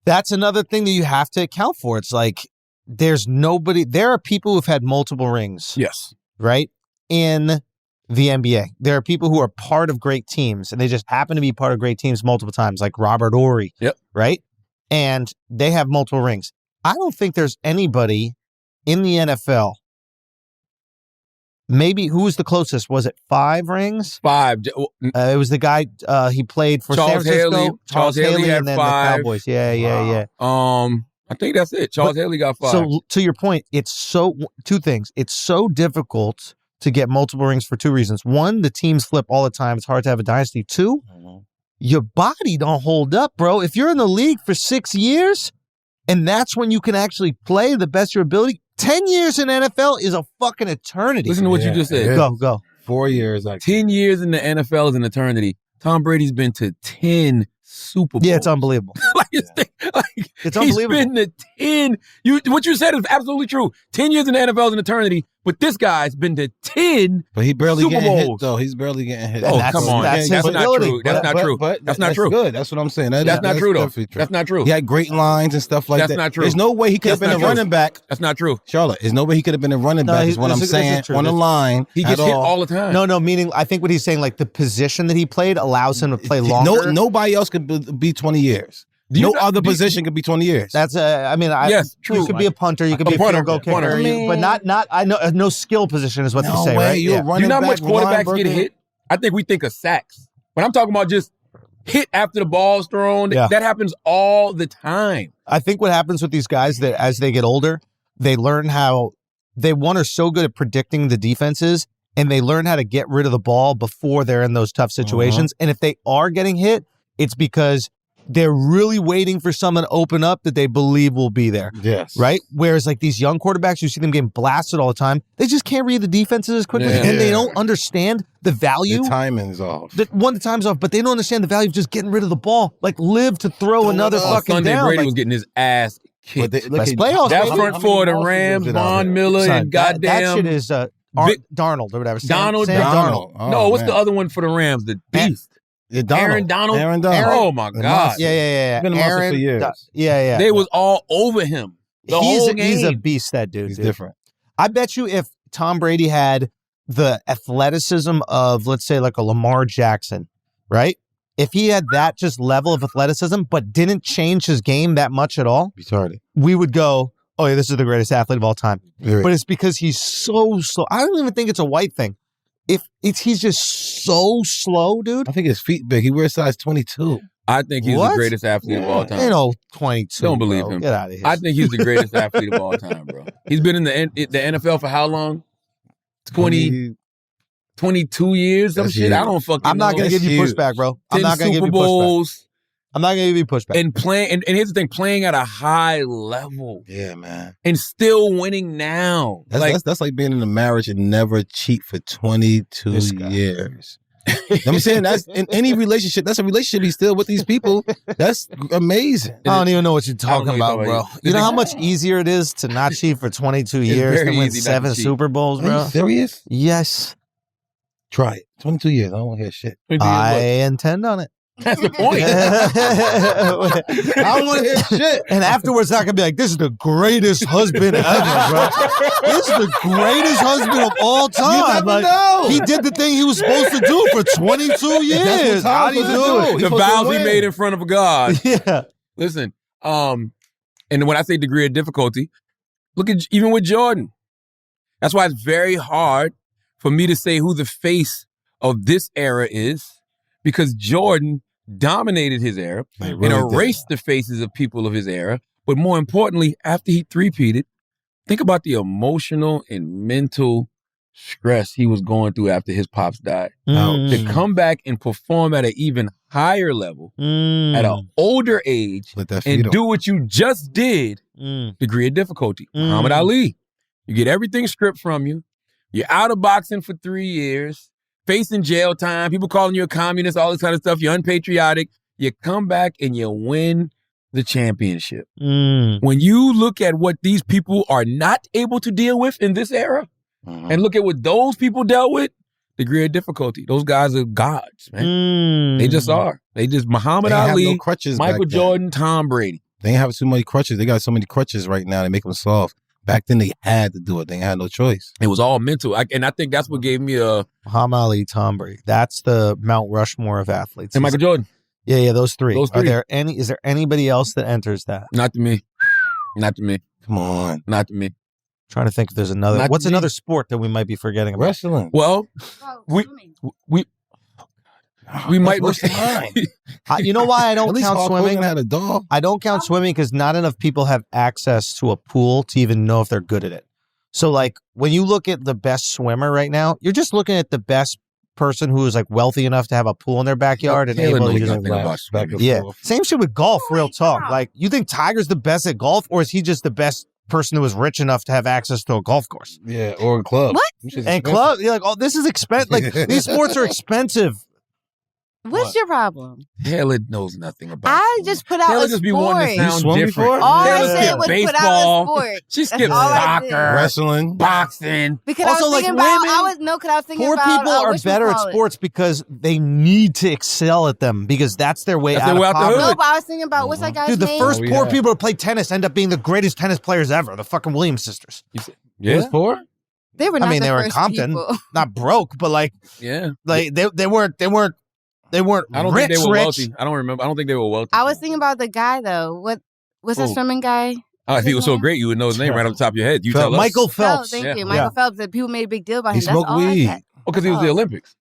That's another thing that you have to account for. It's like there are people who've had multiple rings.
Yes.
Right? In the NBA. There are people who are part of great teams, and they just happen to be part of great teams multiple times, like Robert Horry.
Yep.
Right? And they have multiple rings. I don't think there's anybody in the NFL. Maybe who was the closest? Was it 5 rings?
5.
It was the guy he played for San Francisco.
Charles Haley had
and then
5.
the Cowboys. Yeah.
I think that's it. Charles Haley got 5.
So to your point, it's 2 things. It's so difficult to get multiple rings for 2 reasons. 1, the teams flip all the time. It's hard to have a dynasty. 2, your body don't hold up, bro. If you're in the league for 6 years, and that's when you can actually play the best of your ability. 10 years in NFL is a fucking eternity.
Listen to what you just said.
Go.
4 years.
10 years in the NFL is an eternity. Tom Brady's been to 10 Super Bowls.
Yeah, it's unbelievable. It's unbelievable.
He's been to 10. What you said is absolutely true. 10 years in the NFL is an eternity, but this guy's been to 10
But he barely
Super
getting
Bowls.
hit, though. He's barely getting hit.
Oh, come on. That's not true. That's not true.
That's
not true.
Good. That's what I'm saying.
That's not true, though.
True.
That's not true.
He had great lines and stuff like that.
That's not true.
There's no way he could have been a running back.
That's not true.
Charlotte, there's no way he could have been a running back is what I'm saying on the line.
He gets hit all the time.
No, meaning I think what he's saying, like the position that he played allows him to play longer.
Nobody else could be 20 years. No other position could be 20 years.
That's
yes, true.
You could be a punter, you could be a field goal kicker, but not. I know no skill position is what they say, right?
You're running
you know how
back,
much quarterbacks get hit? I think we think of sacks. When I'm talking about just hit after the ball's thrown, that happens all the time.
I think what happens with these guys that as they get older, they learn how they are so good at predicting the defenses, and they learn how to get rid of the ball before they're in those tough situations. And if they are getting hit, it's because they're really waiting for someone to open up that they believe will be there.
Yes.
Right? Whereas like these young quarterbacks, you see them getting blasted all the time. They just can't read the defenses as quickly. And they don't understand the value.
The timing's off.
The time's off, but they don't understand the value of just getting rid of the ball. Like live to throw another fucking
Sunday
down.
Brady was getting his ass kicked.
Best playoffs,
that
baby.
front four, the Rams, Von Miller, and goddamn.
That shit is Darnold or whatever. Sam
Darnold.
Oh,
no, what's
man.
the other one for the Rams? The beast. Aaron Donald. Oh my God.
Yeah.
Been a monster for years.
Yeah.
They was all over him. The whole game.
He's a beast, that dude.
He's different.
I bet you if Tom Brady had the athleticism of, let's say, like a Lamar Jackson, right? If he had that just level of athleticism, but didn't change his game that much at all,
Retarded.
we would go, oh, yeah, this is the greatest athlete of all time. But it's because he's so slow. I don't even think it's a white thing. He's just so slow, dude.
I think his feet big. He wears size 22.
I think he's the greatest athlete of all time.
Ain't no 22.
Don't believe
bro.
him.
Get out of here.
I think he's the greatest athlete of all time, bro. He's been in the NFL for how long? 20. 22 years, some
That's
shit.
huge.
I don't fucking
I'm not
know.
going to give you
That's
pushback, bro. I'm
10
not going to give
Super
you pushback.
Bowls.
I'm not going to give you pushback.
And playing, and here's the thing, playing at a high level
Yeah, man.
and still winning now.
That's like being in a marriage and never cheat for 22 years. I'm saying that's in any relationship. That's a relationship. He's still with these people. That's amazing.
I don't even know what you're talking about, bro. You know how
It's-
much easier it is to not cheat for 22 years
very
than win
easy not to
7
cheat.
Super Bowls,
Are
bro?
you serious?
Yes.
Try it. 22 years. I don't want to hear shit.
I intend on it.
That's the point.
I don't want to hear shit. And afterwards, I can be like, this is the greatest husband ever, bro. This is the greatest husband of all time.
never
Like,
know.
he did the thing he was supposed to do for 22 years. How do you do it?
The vows he made in front of God.
Yeah.
Listen, and when I say degree of difficulty, look at even with Jordan. That's why it's very hard for me to say who the face of this era is, because Jordan dominated his era and erased the faces of people of his era. But more importantly, after he three-peated, think about the emotional and mental stress he was going through after his pops died. To come back and perform at an even higher level at an older age and do what you just did, degree of difficulty. Muhammad Ali, you get everything stripped from you. You're out of boxing for 3 years, facing jail time, people calling you a communist, all this kind of stuff. You're unpatriotic. You come back and you win the championship. When you look at what these people are not able to deal with in this era, and look at what those people dealt with, degree of difficulty. Those guys are gods, man. They just are. They just Muhammad Ali,
no crutches
Michael
back then.
Jordan, Tom Brady.
They ain't have too many crutches. They got so many crutches right now. They make them soft. Back then, they had to do it. They had no choice.
It was all mental. And I think that's what gave me a...
Muhammad Ali, Tom Brady. That's the Mount Rushmore of athletes.
And Michael Jordan.
Yeah, those three.
Those three.
Is there anybody else that enters that?
Not to me. Not to me.
Come on.
Not to me.
Trying to think if there's another.
Not
What's
to me.
another sport that we might be forgetting about?
Wrestling.
Well, we might...
What's mine?
You know why I
At
don't
least
count
Hulk
swimming?
Hogan had a dog.
I don't count swimming because not enough people have access to a pool to even know if they're good at it. So, like, when you look at the best swimmer right now, you're just looking at the best person who is like wealthy enough to have a pool in their backyard and
Taylor
able to
knows
use
nothing
it.
about swimming.
Yeah, same shit with golf. Real talk. Like, you think Tiger's the best at golf, or is he just the best person who was rich enough to have access to a golf course?
Yeah, or a club.
What?
And club, you're like, oh, this is expensive. Like, these sports are expensive.
What's your problem?
Taylor knows nothing about
I
swimming.
just put out
Taylor
a
just be wanting to
sport.
sound
swum
different.
before?
All
Taylor
I said
skipped
was put out a
baseball.
sport.
She
That's
skipped
all I did.
soccer,
Wrestling.
boxing.
Because
Also,
I was
like,
thinking about,
women,
I was thinking
Poor
about
people are
whatchamacallit.
better at sports because they need to excel at them because that's their way
That's
out
their way
of
out the
poverty.
hood.
No, but I was thinking about what's that guy's
Dude, the
name?
first
Oh,
poor
yeah.
people to play tennis end up being the greatest tennis players ever. The fucking Williams sisters.
Yeah,
Who's for?
They were not
I mean,
the
they were in
first
Compton,
people.
not broke, but like
yeah.
they weren't
I don't
rich,
think they were
rich.
wealthy. I don't remember. I don't think they were wealthy.
I was thinking about the guy though. What's that
Who?
swimming guy?
Oh, if he was so great, you would know his name right off the top of your head. You tell us.
Michael
Phelps.
Phelps.
Thank
Yeah.
you, Michael
Yeah.
Phelps. That people made a big deal about
He
him. That's
smoked
all I
weed.
had.
Oh, because he was the Olympics.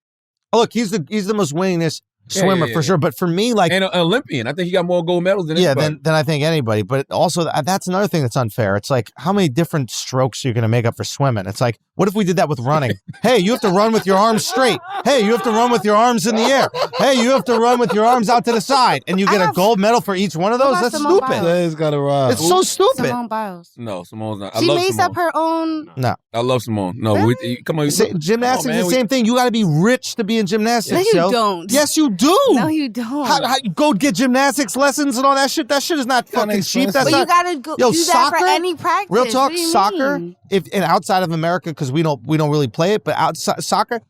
Oh, look, he's the most winningest
Yeah,
swimmer
yeah,
for
yeah.
sure. But for me, like,
And an Olympian. I think he got more gold medals than
yeah,
anybody.
than I think anybody. But also, that's another thing that's unfair. It's like, how many different strokes are you going to make up for swimming? It's like, what if we did that with running? Hey, you have to run with your arms straight. Hey, you have to run with your arms in the air. Hey, you have to run with your arms out to the side. And you get a gold medal for each one of those?
What about
That's
Simone
stupid.
Biles?
That's got to ride.
It's so stupid.
Simone Biles.
No, Simone's not.
She
I love
makes
Simone.
up her own.
No.
I love Simone. No,
Really?
come on.
Gymnastics
Come on,
is
man.
the same thing. You got to be rich to be in gymnastics.
No, you
yo.
don't.
Yes, you do.
No, you don't.
How you go get gymnastics lessons and all that shit? That shit is not fucking cheap. That's
but
not.
you gotta go
Yo,
do
soccer?
that for any practice.
Real talk,
What do you
soccer.
mean?
And outside of America, because we don't really play it, but outside soccer,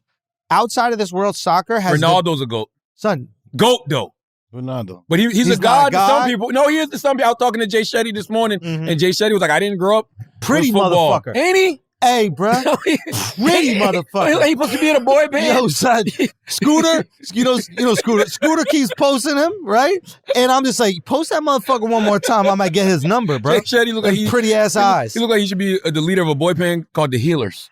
outside of this world, soccer has
Ronaldo's a goat.
son.
Goat, though.
Ronaldo.
But he's
He's
a
not a
god to
god?
some people. No, he is to some people. I was talking to Jay Shetty this morning, and Jay Shetty was like, I didn't grow up
Pretty
with football.
motherfucker.
Ain't he?
Hey, bruh. Pretty motherfucker.
He supposed to be in a boy band.
Yo, son, Scooter, you know, Scooter. Scooter keeps posting him, right? And I'm just like, post that motherfucker one more time, I might get his number, bro.
Jay Shetty look like he
pretty ass eyes.
He look like he should be the leader of a boy band called the Healers.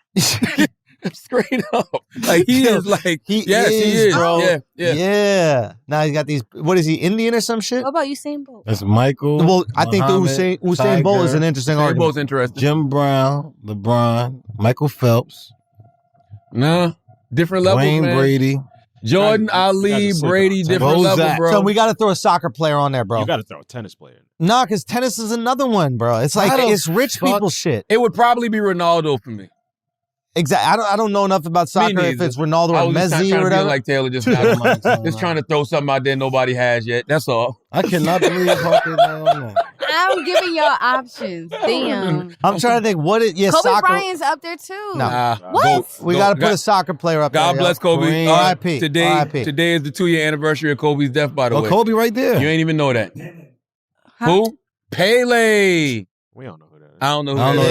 Straight up, like he is like yes, he is,
bro.
Yeah.
Now he's got these. What is he, Indian or some shit?
What about Usain Bolt?
That's Michael.
Well, I think the
Muhammad,
Usain Bolt is
Tiger,
an interesting
They
argument.
both interesting.
Jim Brown, LeBron, Michael Phelps.
Nah, Different levels,
Wayne
man.
Brady.
Jordan, Ali, Brady, different level, bro.
So we got to throw a soccer player on there, bro.
You got to throw a tennis player.
Nah, because tennis is another one, bro. It's like, it's rich people shit.
It would probably be Ronaldo for me.
Exactly. I don't know enough about soccer if it's Ronaldo or Messi or whatever.
Like Taylor, just trying to throw something out there nobody has yet. That's all.
I cannot believe
I'm giving y'all options. Damn.
I'm trying to think what it. Yeah,
Kobe
soccer.
Bryant's up there too.
No.
What?
We got to put a soccer player up there.
God bless Kobe.
R.I.P.
Today is the 2-year anniversary of Kobe's death, by the way.
Kobe right there.
You ain't even know that. Huh? Who? Pele.
We don't know who that is.
I don't know who that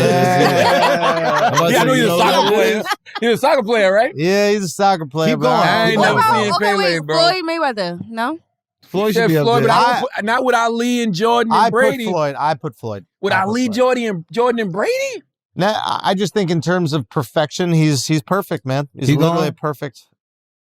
is. I know he's a soccer player. He's a soccer player, right?
Yeah, he's a soccer player.
Keep going. I ain't never seen Pele, bro.
Floyd Mayweather. No?
Floyd should be up there.
But not with Ali and Jordan and Brady.
I put Floyd.
With Ali, Jordan and Brady?
Nah, I just think in terms of perfection, he's perfect, man. He's literally a perfect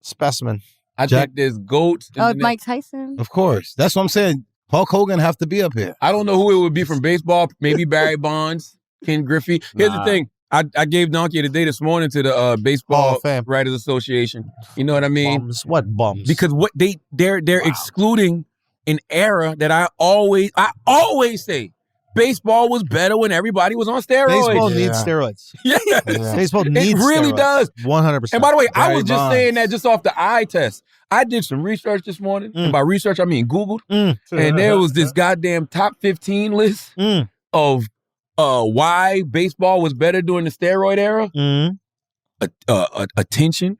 specimen.
I think there's GOATs.
Oh, Mike Tyson?
Of course. That's what I'm saying. Hulk Hogan have to be up here.
I don't know who it would be from baseball. Maybe Barry Bonds, Ken Griffey. Here's the thing. I gave Donkey a day this morning to the Baseball Writers Association. You know what I mean?
Bums. What bums?
Because what they're excluding an era that I always say baseball was better when everybody was on steroids.
Baseball needs steroids.
Yeah.
Baseball needs steroids.
It really does.
100%.
And by the way, I was just saying that just off the eye test. I did some research this morning. And by research, I mean Googled. And there was this goddamn top 15 list of why baseball was better during the steroid era. Attention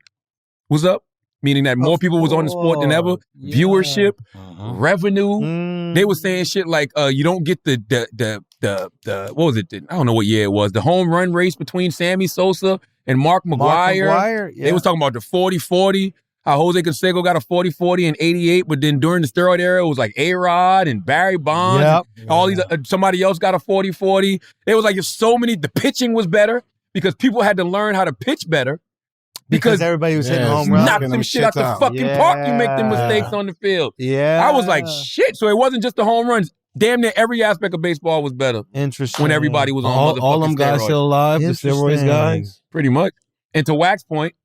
was up, meaning that more people was on the sport than ever. Viewership, revenue. They were saying shit like you don't get the what was it? I don't know what year it was. The home run race between Sammy Sosa and Mark McGwire. They was talking about the 40-40. How Jose Canseco got a 40-40 in 88, but then during the steroid era, it was like A-Rod and Barry Bonds. And all these, somebody else got a 40-40. It was like there's so many, the pitching was better because people had to learn how to pitch better. Because
everybody was hitting home runs.
Knock them shit out the fucking park, you make them mistakes on the field.
Yeah.
I was like, shit. So it wasn't just the home runs. Damn near every aspect of baseball was better.
Interesting.
When everybody was on motherfucking
all them guys
steroids.
still alive, the steroids guys?
Pretty much. And to Wax's point,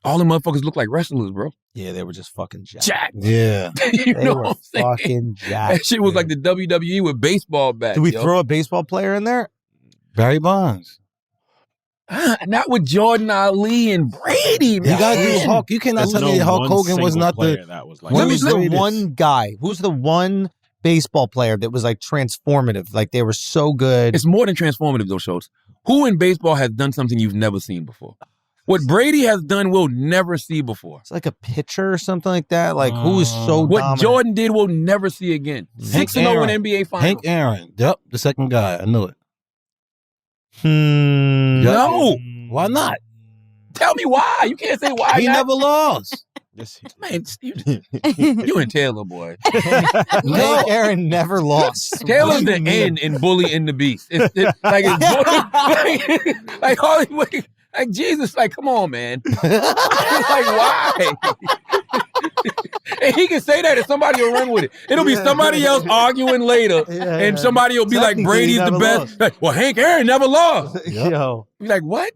all them motherfuckers look like wrestlers, bro.
Yeah, they were just fucking jacked.
Yeah.
You know what I'm saying?
Fucking jacked.
That shit was like the WWE with baseball bats.
Did we throw a baseball player in there?
Barry Bonds.
Not with Jordan, Ali, and Brady, man.
You gotta do Hulk. You cannot tell me Hulk Hogan was not the.
That was like
Who's the one guy? Who's the one baseball player that was like transformative? Like they were so good.
It's more than transformative, those shows. Who in baseball has done something you've never seen before? What Brady has done, we'll never see before.
It's like a pitcher or something like that. Like who is so
what
dominant?
Jordan did, we'll never see again. 6-0 in NBA Finals.
Hank Aaron. Yep, the second guy. I knew it.
No.
Why not?
Tell me why. You can't say why.
He never lost.
Man, you and Taylor, boy.
Hank Aaron never lost.
Taylor's the N in Bully and the Beast. It's like Hollywood. Like, Jesus, like, come on, man. Like, why? And he can say that and somebody will run with it. It'll be somebody else arguing later, and somebody will be like, Brady's the best. Like, well, Hank Aaron never lost.
Yo.
You're like, what?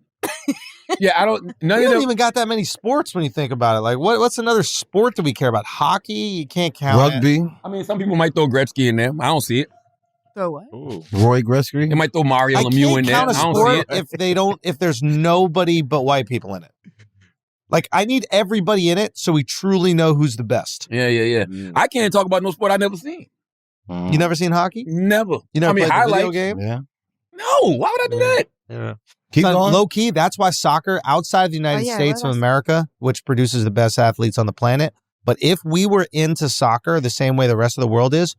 Yeah, I don't.
We don't even got that many sports when you think about it. Like, what's another sport that we care about? Hockey? You can't count
Rugby.
it.
I mean, some people might throw Gretzky in there. I don't see it.
Throw what?
Roy Gretzky.
They might throw Mario Lemieux in there.
I
I don't
sport
see it.
if there's nobody but white people in it. Like, I need everybody in it so we truly know who's the best.
Yeah. I can't talk about no sport I've never seen.
You never seen hockey?
Never.
You never played the video game?
Yeah.
No. Why would I do that?
Yeah.
Keep going.
Low key, that's why soccer outside of the United States of America, which produces the best athletes on the planet. But if we were into soccer the same way the rest of the world is,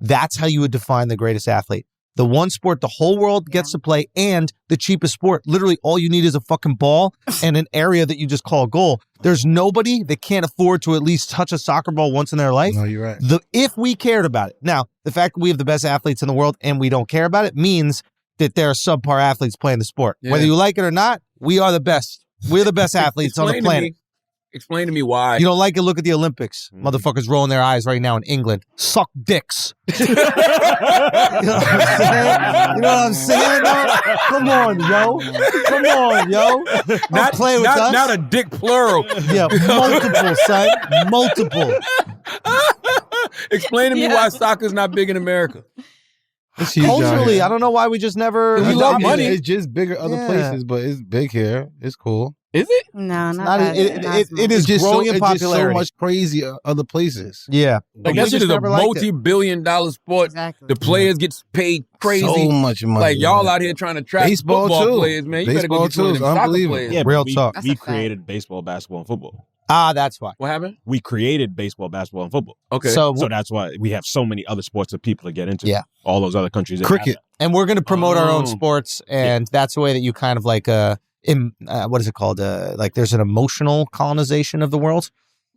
that's how you would define the greatest athlete. The one sport the whole world gets to play and the cheapest sport. Literally, all you need is a fucking ball and an area that you just call a goal. There's nobody that can't afford to at least touch a soccer ball once in their life.
No, you're right.
If we cared about it. Now, the fact that we have the best athletes in the world and we don't care about it means that there are subpar athletes playing the sport. Yeah. Whether you like it or not, we are the best. We're the best athletes on the planet.
Explain to me why.
You don't like it? Look at the Olympics. Motherfuckers rolling their eyes right now in England. Suck dicks. You know what I'm saying? No? Come on, yo. Come on, yo. Not play with us.
Not a dick plural.
Yeah, multiple, son. Multiple.
Explain to me why soccer's not big in America.
Culturally, I don't know why we just never.
We love money.
It's just bigger other places, but it's big here. It's cool.
Is it?
No,
Not
that.
it is
just
growing in
it's just
popularity.
so much crazy other places.
Yeah.
Like that shit is a multi-billion-dollar sport.
Exactly.
The players get paid crazy.
So much money.
Like y'all out here trying to trap
Baseball
football
too.
players, man. You
Baseball
better go get
too.
some of them soccer
Unbelievable.
players.
Yeah,
Real
but
talk.
That's
We
a fact.
created baseball, basketball, and football.
That's why.
What happened?
We created baseball, basketball, and football.
Okay.
So that's why we have so many other sports that people to get into.
Yeah.
All those other countries. didn't have
Cricket.
And we're going to promote our own
Oh.
sports, and that's the way that you kind of like what is it called? Like there's an emotional colonization of the world.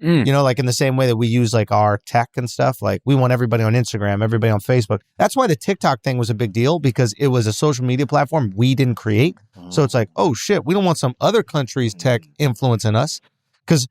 Mm.
You know, like in the same way that we use like our tech and stuff. Like we want everybody on Instagram, everybody on Facebook. That's why the TikTok thing was a big deal, because it was a social media platform we didn't create. So it's like, oh shit, we don't want some other country's tech influencing us, because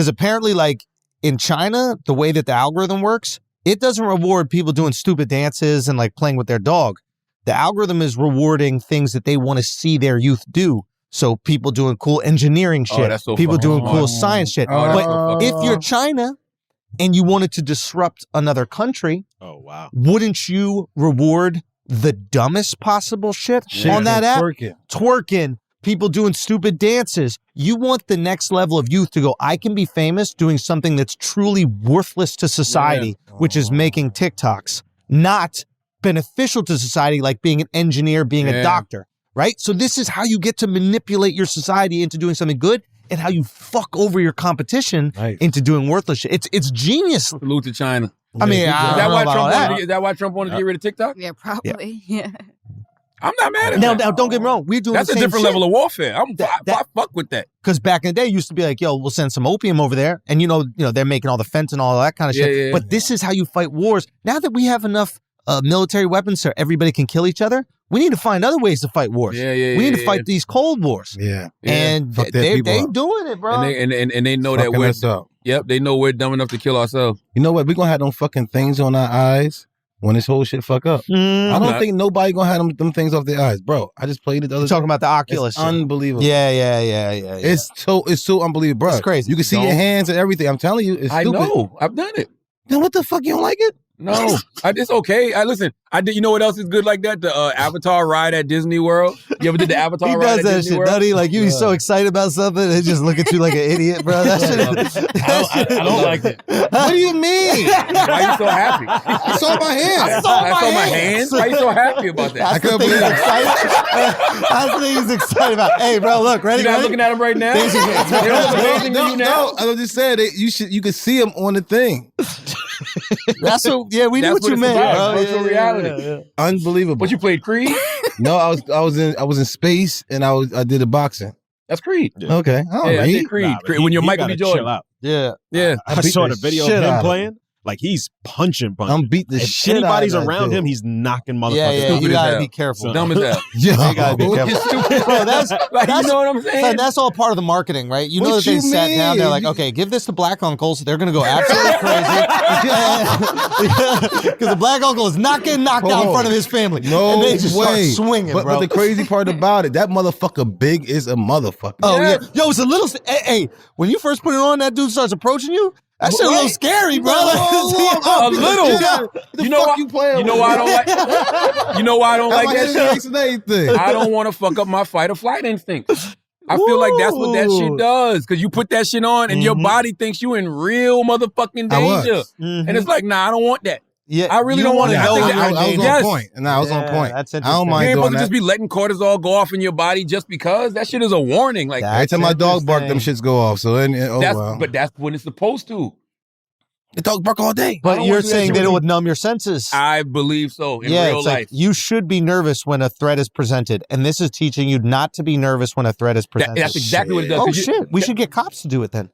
apparently, like in China, the way that the algorithm works, it doesn't reward people doing stupid dances and like playing with their dog. The algorithm is rewarding things that they want to see their youth do. So people doing cool engineering shit,
that's so
people
fucking
doing cool
smart.
science shit.
Oh, that's
But
so fucking
if you're China and you wanted to disrupt another country,
Oh, wow.
wouldn't you reward the dumbest possible shit on that app? Twerking, people doing stupid dances. You want the next level of youth to go, I can be famous doing something that's truly worthless to society, which is making TikToks, not beneficial to society, like being an engineer, being a doctor, right? So this is how you get to manipulate your society into doing something good, and how you fuck over your competition into doing worthless shit. It's genius.
Salute to China.
I mean,
Is
I
that
don't
why
know about all
Trump
that.
wanted to, is that why Trump wanted to get rid of TikTok?
Yeah, probably. Yeah.
I'm not mad at
Now,
that.
don't get me wrong. We're doing
That's
the
a
same
different
shit.
level of warfare. I fuck with that.
Because back in the day, it used to be like, yo, we'll send some opium over there. And, you know, they're making all the fentanyl, all that kind of shit.
Yeah.
But this is how you fight wars. Now that we have enough military weapons so everybody can kill each other, we need to find other ways to fight wars. We need to fight these cold wars. And
Fuck that
they
people up.
doing it, bro.
And they know that
Fucking
we're
us up.
Yep, they know we're dumb enough to kill ourselves.
You know what? We're gonna have them fucking things on our eyes when this whole shit fuck up. I don't think nobody gonna have them things off their eyes, bro. I just played it the other
You're talking
day.
about the Oculus.
It's unbelievable.
Yeah.
It's so unbelievable, bro.
It's crazy.
You can see your hands and everything. I'm telling you, it's
I
stupid.
know. I've done it.
Then what the fuck? You don't like it?
No, it's okay. Listen, I did. You know what else is good like that? The Avatar ride at Disney World. You ever did the Avatar
He
ride
does
at
that
Disney
shit,
World?
doesn't he? Like, he's so excited about something, and just look at you like an idiot, bro. That shit
I don't like it.
What do you mean?
Why you so happy?
I saw my hands.
I saw my hands. Why you so happy about that?
That's the thing he's excited. That's the thing he's excited about. Hey, bro, look, ready?
You're not
ready?
looking at him right now.
Things are good.
You know what's amazing to you now?
I was just saying that you could see them on the thing.
That's what. Yeah, we knew
That's
what you
it's
meant,
about,
bro.
virtual reality.
Unbelievable.
But you played Creed?
No, I was in space and I did a boxing.
That's Creed.
Okay. I
Yeah, I did Creed.
Nah,
When you're
he
Michael B.
gotta chill
Jordan.
out.
Yeah.
Yeah.
I saw the video
shit
of
out
him
of
playing. Like, he's punching.
I'm beat the
If
shit
anybody's
out of that
around
dude.
him, he's knocking motherfuckers.
Yeah,
out.
you
as
gotta
hell.
be careful.
Dumb as hell.
Yeah.
You gotta be careful. Bro, that's
Like, you know what I'm saying?
son, that's all part of the marketing, right? You know
What
that they
you
sat down, they're
mean?
like, okay, give this to black uncles. They're gonna go absolutely crazy. Because the black uncle is not getting knocked out in front of his family.
No
and they just
way.
start swinging,
but,
bro.
But the crazy part about it, that motherfucker big is a motherfucker.
Oh yeah.
Yeah.
Yo, it's a little. Hey, when you first put it on, that dude starts approaching you. That shit a little scary, bro.
A little. You know why? You know why I don't like? You know why I don't like that shit?
Anything.
I don't want to fuck up my fight or flight instinct. I feel like that's what that shit does. Because you put that shit on and your body thinks you in real motherfucking
I was.
danger. And it's like, nah, I don't want that.
Yeah,
I really
you
don't want
wanna
it.
know
I think
when
that-
you're in
I was
danger.
on
Yes.
point. And I was on
Yeah,
point.
that's
I don't
interesting.
You
mind
ain't
doing
supposed to
that.
just be letting cortisol go off in your body just because. That shit is a warning. Like
Every time my dog bark, them shits go off. So
that's,
well.
but that's when it's supposed to.
The dog bark all day.
I
But
don't
you're
wanna do that
saying
shit
that
with
it
you.
would numb your senses.
I believe so in
yeah,
real
it's
life.
like you should be nervous when a threat is presented, and this is teaching you not to be nervous when a threat is presented.
That's exactly what it does.
Oh
'Cause you-
shit! We should get cops to do it then.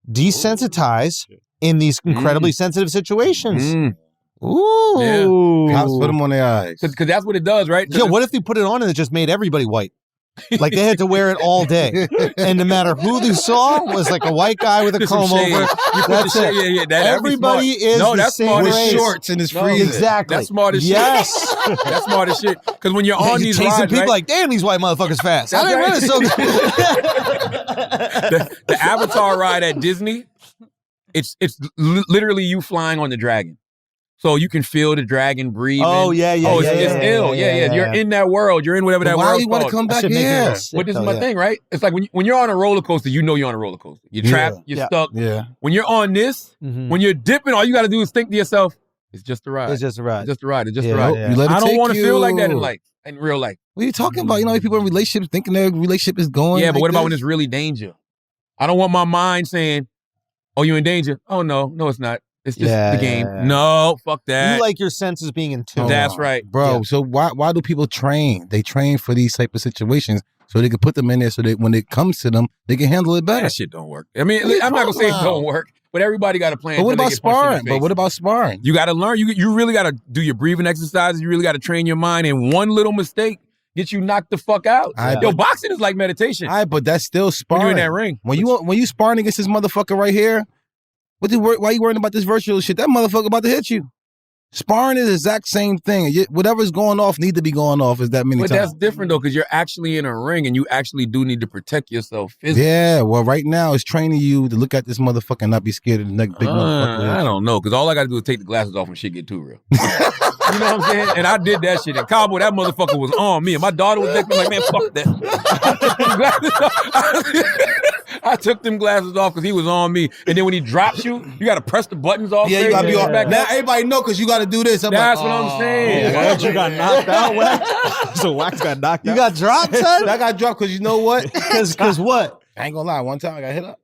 Desensitize in these incredibly sensitive situations.
Mm.
Ooh.
Cops put them on their eyes.
Because that's what it does, right?
Yo, what if you put it on and it just made everybody white? Like they had to wear it all day, and no matter who they saw was like a white guy with a
Put some
comb
shade.
over.
You put
That's
the
it.
shade. Yeah, that'd be
Everybody
smart.
is
No,
the
that's
same
smart as
race.
shit.
Shorts in his
No,
freezer.
Exactly.
That's smart as shit.
Yes.
That's smart as shit. Because when you're on these
chasing
rides,
people
right?
like, damn, these white motherfuckers fast. I
That's
didn't
right.
realize so.
the Avatar ride at Disney, it's literally you flying on the dragon. So you can feel the dragon breathing.
Oh, yeah.
Oh, it's ill. Yeah. You're in that world. You're in whatever that
Why
world
do you want to
called.
come
That
back
should make me
here?
real sick,
But this is
though,
my
yeah.
thing, right? It's like when you're on a roller coaster, you know you're on a roller coaster. You're trapped. You're
Yeah.
stuck.
Yeah.
When you're on this,
Mhm.
when you're dipping, all you got to do is think to yourself, it's just a ride.
It's just a ride.
It's just a ride. It's just
Yeah,
a ride.
yeah.
You let it
I don't
take
want to feel like that
you.
in real life.
What are you talking about? You know, people in relationships thinking their relationship is going.
Yeah, but
like
what about when
this?
it's really danger? I don't want my mind saying, "Oh, you're in danger." Oh no, it's not. It's just
Yeah,
the game.
yeah.
No, fuck that.
You like your senses being in tune.
That's right.
bro.
Yeah.
So why do people train? They train for these type of situations so they can put them in there so that when it comes to them, they can handle it better.
That shit don't work. I mean,
What are you
I'm not gonna say it
talking
don't
about?
work, but everybody got a plan.
But what
until they
about
get punched in the
sparring? But
face.
what about sparring?
You got to learn. You really got to do your breathing exercises. You really got to train your mind. And one little mistake gets you knocked the fuck out.
I-
Yo, boxing is like meditation.
All right, but that's still
When
sparring.
you're in that ring.
When you sparring against this motherfucker right here, why you worrying about this virtual shit? That motherfucker about to hit you. Sparring is the exact same thing. Whatever's going off need to be going off as that many
But
times.
that's different though, because you're actually in a ring and you actually do need to protect yourself physically.
Yeah, well, right now it's training you to look at this motherfucker and not be scared of the next big motherfucker.
I don't know, because all I got to do is take the glasses off when shit get too real. You know what I'm saying? And I did that shit. And Cowboy, that motherfucker was on me. And my daughter was next to me like, man, fuck that. I took them glasses off because he was on me. And then when he drops you, you got to press the buttons off.
Yeah, you gotta be
crazy.
off.
Back
Now
up.
everybody know because you got to do this.
That's what I'm saying.
What, you got knocked out, Wax? So Wax got knocked
You
out?
got dropped, son?
I got dropped because you know what?
Because what?
I ain't gonna lie. One time I got hit up.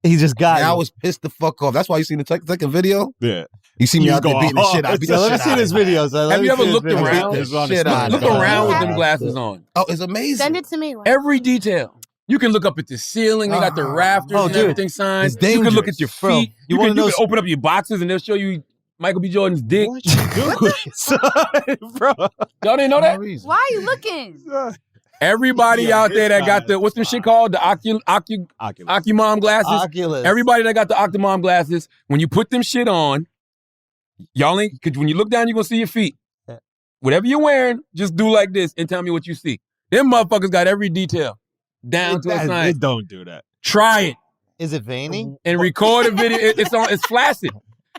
He just got
And I
you.
was pissed the fuck off. That's why you seen the second video.
Yeah.
You see me
You
out there
go
beating the
hard.
shit out. Beat
Yeah,
the
let me
shit
see
out
this
of him.
video, son.
Have you ever looked around?
Beat the shit out
Look
of him.
around with them glasses on.
Oh, it's amazing.
Send it to me.
Every detail. You can look up at the ceiling. They got the rafters
Oh,
and
dude.
everything signed.
It's
You can look at your
dangerous, bro.
feet.
You
You
wanna
can
know
open up your boxes and they'll show you Michael B. Jordan's dick.
What you doing, son? Bro.
Y'all didn't know that?
Why are you looking?
Everybody out there that got the, what's the shit called? The
Oculus.
Ocumom glasses.
Oculus.
Everybody that got the Octomom glasses, when you put them shit on, y'all ain't, cause when you look down, you're gonna see your feet. Whatever you're wearing, just do like this and tell me what you see. Them motherfuckers got every detail down to a science.
It don't do that.
Try it
Is it veiny?
and record a video. It's flaccid.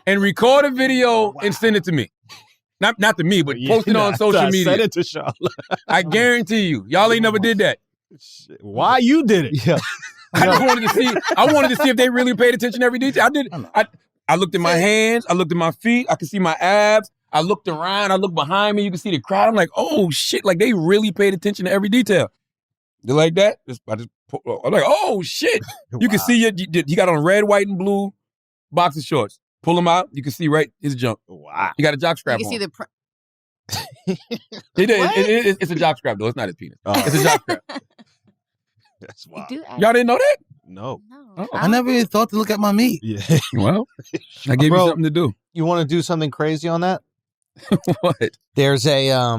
And record a video and send it to me. Not to me, but post it on social media.
Send it to Charlotte.
I guarantee you, y'all ain't never did that.
Why you did it?
Yeah.
I just wanted to see. I wanted to see if they really paid attention to every detail. I did. I looked at my hands. I looked at my feet. I could see my abs. I looked around. I looked behind me. You can see the crowd. I'm like, oh shit! Like they really paid attention to every detail. You like that? I'm like, oh shit! You can see he got on red, white, and blue boxer shorts. Pull them out. You can see right his junk.
Wow.
He got a jock
You
strap
can
on.
see the.
It's a jock strap though. It's not his penis. It's a jock strap.
That's
You
wild.
do.
Y'all didn't know that?
No.
No.
Oh.
I never even thought to look at my meat.
Yeah.
Well, I gave
Bro.
you something to do.
You want to do something crazy on that?
What?
There's a
Oh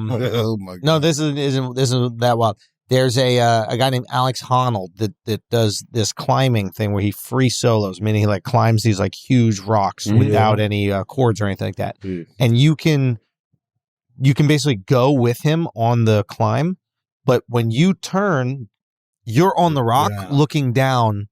my god.
no, this isn't that wild. There's a guy named Alex Honnold that does this climbing thing where he free solos, meaning he like climbs these like huge rocks
Mhm.
without any cords or anything like that.
Yeah.
And you can basically go with him on the climb, but when you turn, you're on the rock
Yeah.
looking down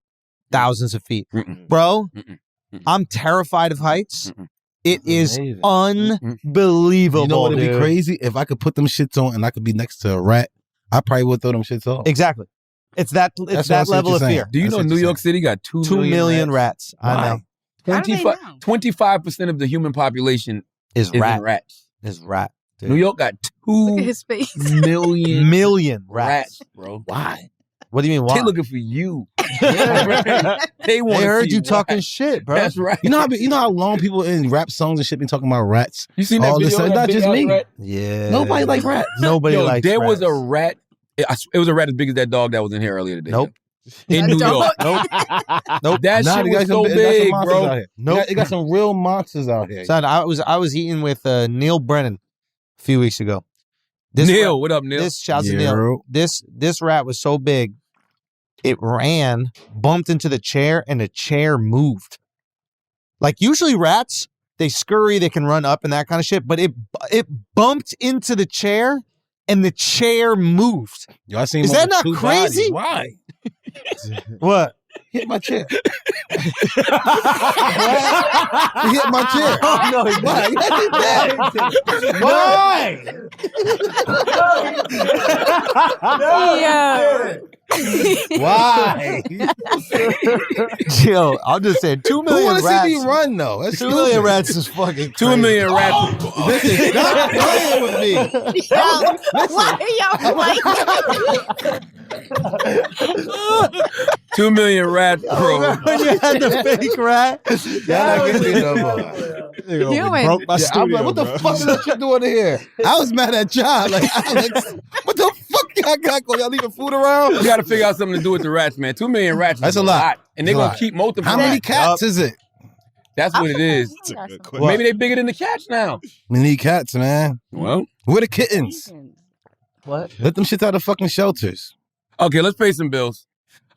thousands of feet.
Mm-mm.
Bro,
Mm-mm. Mm-mm.
I'm terrified of heights.
Mm-mm.
It is
Amazing.
unbelievable.
You know what would be
dude.
crazy? If I could put them shits on and I could be next to a rat, I probably would throw them shits off.
Exactly. It's that
That's what I
that
see what
level
you're
of
saying.
fear.
Do you
That's
know
what
New
you're
York City got 2
2 million rats. I
Why?
know.
How do they know?
25% of the human population
Is
is in
rat.
rats.
Is rat. Dude.
New York got
Look at
2
his face.
million
Million rats.
rats, bro.
Why?
What do you mean?
They
Why?
looking for you.
They
They want.
heard you talking shit, bro.
That's right.
You know how long people in rap songs and shit be talking about rats?
You seen that
all
video?
this-
of that
not
big
just
ass
me.
rat?
Yeah.
Nobody like rats.
Nobody
Yo,
likes
there
rats.
was a rat. It was a rat as big as that dog that was in here earlier today.
Nope.
In
That
New
dog?
York.
Nope.
That
Nah,
shit
they
was
got
so
they got some
big,
monsters out
bro.
here.
Nope.
They got some real monsters out here.
Son, I was eating with Neil Brennan a few weeks ago,
Neil, what up, Neil?
Shouts to Neil. This rat was so big, it ran, bumped into the chair, and the chair moved. Like usually rats, they scurry, they can run up and that kind of shit, but it bumped into the chair and the chair moved.
Yo, I seen
Is that not crazy?
Why?
What?
Hit my chair. He hit my chair.
Oh, no, he
Why?
Why?
Yeah.
Why?
Yo, I'm just saying, 2
Who
million
want to
rats.
see me run though? That's
2 million rats is fucking crazy.
2 million rats.
Listen, stop playing with me.
Why are y'all playing?
2 million rats, bro.
When you had the fake rat.
Y'all not getting me no more.
Human.
Broke my
Yeah, I'm
studio,
like, what the
bro.
fuck is that shit doing here? I was mad at y'all. Like, Alex, what the fuck y'all got going? Y'all leaving food around?
You got to figure out something to do with the rats, man. 2 million rats.
That's
is
a lot.
and they're
That's a
gonna
lot.
keep multiplying.
How many cats is it?
That's what it is.
That's a good question.
Maybe they bigger than the cats now.
We need cats, man.
Well,
Where the kittens?
What?
Let them shit out of fucking shelters.
okay, let's pay some bills.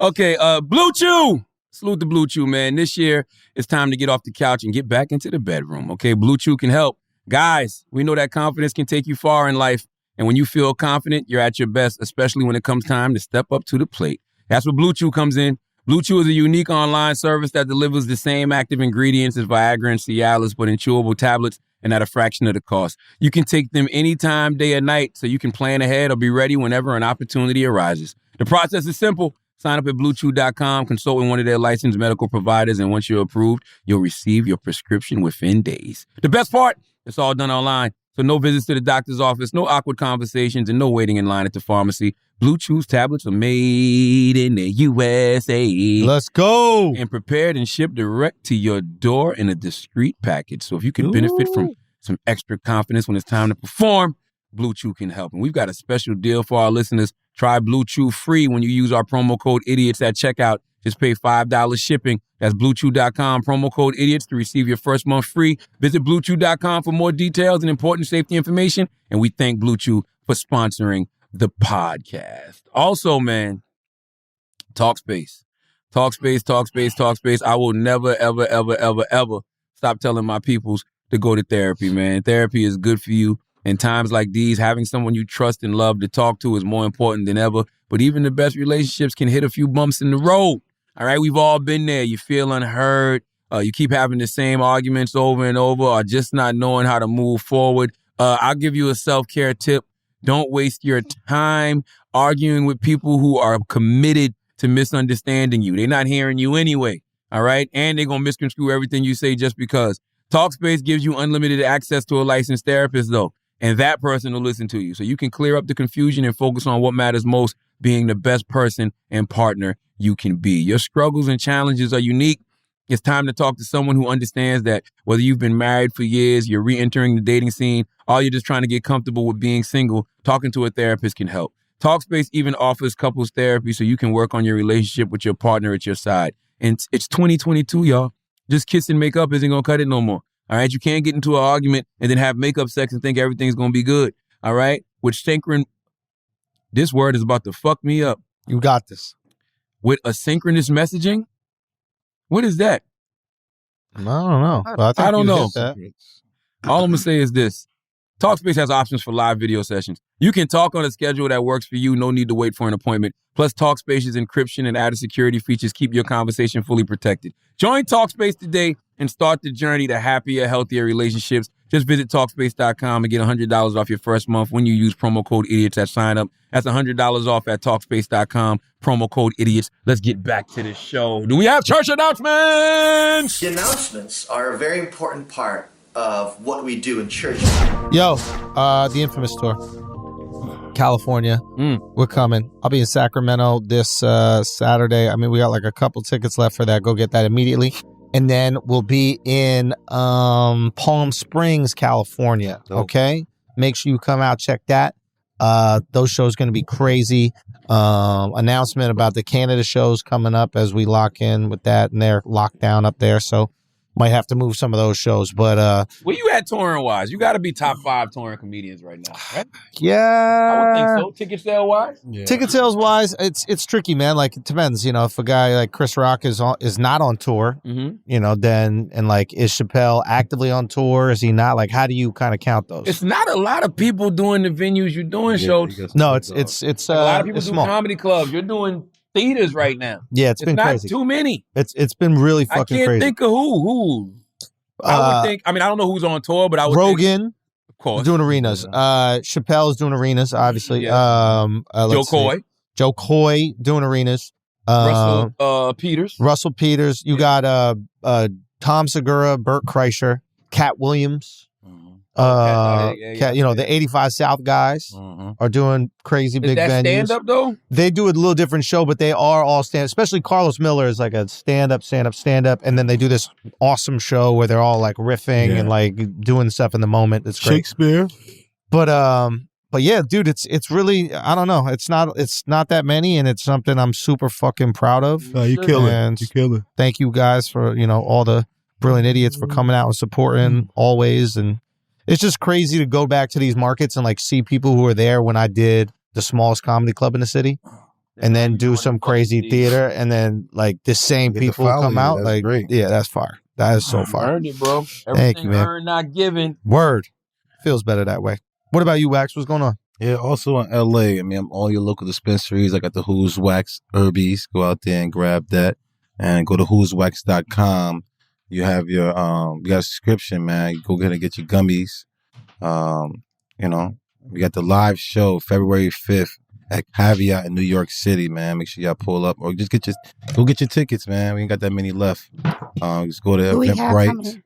Okay, Blue Chew. Salute to Blue Chew, man. This year, it's time to get off the couch and get back into the bedroom, okay? Blue Chew can help. Guys, we know that confidence can take you far in life, and when you feel confident, you're at your best, especially when it comes time to step up to the plate. That's where Blue Chew comes in. Blue Chew is a unique online service that delivers the same active ingredients as Viagra and Cialis, but in chewable tablets and at a fraction of the cost. You can take them anytime, day or night, so you can plan ahead or be ready whenever an opportunity arises. The process is simple. Sign up at BlueChew.com, consult with one of their licensed medical providers, and once you're approved, you'll receive your prescription within days. The best part, it's all done online. So no visits to the doctor's office, no awkward conversations, and no waiting in line at the pharmacy. Blue Chew's tablets are made in the USA.
Let's go.
And prepared and shipped direct to your door in a discreet package. So if you can benefit from some extra confidence when it's time to perform, Blue Chew can help. And we've got a special deal for our listeners. Try Blue Chew free when you use our promo code IDIOTS at checkout. Just pay $5 shipping. That's BlueChew.com, promo code IDIOTS to receive your first month free. Visit BlueChew.com for more details and important safety information. And we thank Blue Chew for sponsoring the podcast. Also, man, Talkspace. Talkspace. I will never, ever stop telling my peoples to go to therapy, man. Therapy is good for you. In times like these, having someone you trust and love to talk to is more important than ever. But even the best relationships can hit a few bumps in the road. All right, we've all been there. You feel unheard. You keep having the same arguments over and over, or just not knowing how to move forward. I'll give you a self-care tip. Don't waste your time arguing with people who are committed to misunderstanding you. They're not hearing you anyway. All right, and they're gonna misconstrue everything you say just because. Talkspace gives you unlimited access to a licensed therapist, though. And that person will listen to you. So you can clear up the confusion and focus on what matters most, being the best person and partner you can be. Your struggles and challenges are unique. It's time to talk to someone who understands that whether you've been married for years, you're re-entering the dating scene, or you're just trying to get comfortable with being single, talking to a therapist can help. Talkspace even offers couples therapy so you can work on your relationship with your partner at your side. And it's 2022, y'all. Just kiss and make up isn't going to cut it no more. All right, you can't get into an argument and then have makeup sex and think everything's going to be good. All right, with this word is about to fuck me up.
You got this.
With asynchronous messaging? What is that?
I don't know. But
I don't
you
know.
hit that.
All I'm going to say is this. Talkspace has options for live video sessions. You can talk on a schedule that works for you. No need to wait for an appointment. Plus, Talkspace's encryption and added security features keep your conversation fully protected. Join Talkspace today and start the journey to happier, healthier relationships. Just visit Talkspace.com and get $100 off your first month when you use promo code IDIOTS at sign up. That's $100 off at Talkspace.com, promo code IDIOTS. Let's get back to the show. Do we have church announcements?
The announcements are a very important part of what we do in church.
Yo, the Infamous Tour. California. We're coming. I'll be in Sacramento this Saturday. I mean, we got like a couple tickets left for that. Go get that immediately. And then we'll be in Palm Springs, California. Okay? Make sure you come out, check that. Those shows going to be crazy. Announcement about the Canada shows coming up as we lock in with that, and they're locked down up there. So might have to move some of those shows. But
where you at touring wise? You got to be top 5 touring comedians right now, right?
yeah,
I would think so. Ticket sale wise,
ticket sales wise, it's tricky, man. Like it depends. You know, if a guy like Chris Rock is not on tour, you know, then and like is Chappelle actively on tour? Is he not? Like, how do you kind of count those?
it's not a lot of people doing the venues you're doing shows.
No, it's
a lot of people do
small.
comedy clubs. You're doing theaters right now.
Yeah, it's been
not
crazy.
too many.
It's been really fucking
I can't
crazy.
think of who. I would think. I mean, I don't know who's on tour, but I would
Rogan,
think, of course,
doing arenas. Chappelle's doing arenas, obviously. Joe Coy doing arenas.
Russell Peters.
Russell Peters. You got Tom Segura, Burt Kreischer, Cat Williams. You know, the 85 South guys are doing crazy big venues.
Is that stand up though?
They do a little different show, but they are all stand. Especially Carlos Miller is like a stand up, and then they do this awesome show where they're all like riffing and like doing stuff in the moment. It's great.
Shakespeare.
But yeah, dude, it's really, I don't know. It's not that many, and it's something I'm super fucking proud of.
You kill it. You kill it.
Thank you guys for, you know, all the brilliant idiots for coming out and supporting always. And it's just crazy to go back to these markets and like see people who were there when I did the smallest comedy club in the city, and then do some crazy theater, and then like the same people come out.
That's
like,
great.
Yeah, that's fire. That is so fire.
Earned it, bro.
Thank you, man.
Earned, not given.
Word. Feels better that way. What about you, Wax? What's going on?
Yeah, also in LA, I mean, I'm all your local dispensaries. I got the Who's Wax Herbies. Go out there and grab that. And go to who'swax.com. You have your you got a subscription, man. You go ahead and get your gummies. You know, we got the live show February 5th at Caveat in New York City, man. Make sure y'all pull up or just get your tickets, man. We ain't got that many left. Just go to Eventbrite.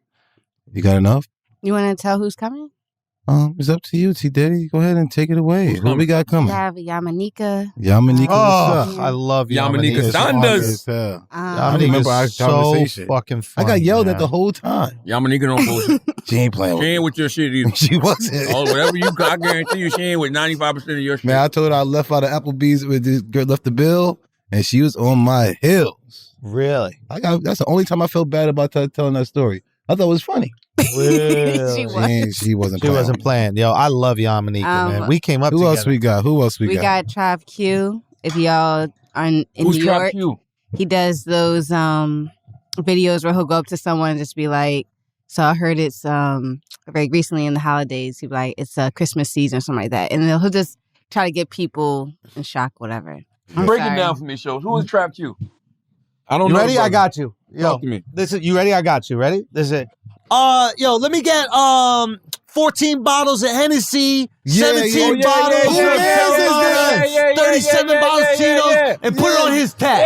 You got enough?
You want to tell who's coming?
It's up to you, T Daddy. Go ahead and take it away. What we got coming?
We have Yamanika.
Yamanika, what's up?
I love
Yamanika Sanders.
I remember our conversation.
So fucking funny,
I got yelled
man.
at the whole time.
Yamanika don't bullshit.
She ain't playing
She
with
ain't with your shit either.
She wasn't.
Whatever you got, I guarantee you she ain't with 95% of your shit.
Man, I told her I left out of Applebee's with this girl, left the bill, and she was on my heels.
Really?
That's the only time I felt bad about telling that story. I thought it was funny.
Really?
She wasn't
playing. Yo, I love Yamanika, man. We came up
Who
together.
else we got?
We got Trav Q. If y'all are in
Who's
New York,
Trav Q?
He does those videos where he'll go up to someone and just be like, so I heard it's very recently in the holidays, he'll be like, it's a Christmas season or something like that. And then he'll just try to get people in shock, whatever.
Break it down for me, shows. Who is Trav Q? I don't
You
know.
ready? I got you. Yo,
Talk to me.
You ready? I got you. Ready? This is it. Yo, let me get 14 bottles of Hennessy, 17 bottles of 37 bottles of Tito's, and put it on his tab.
I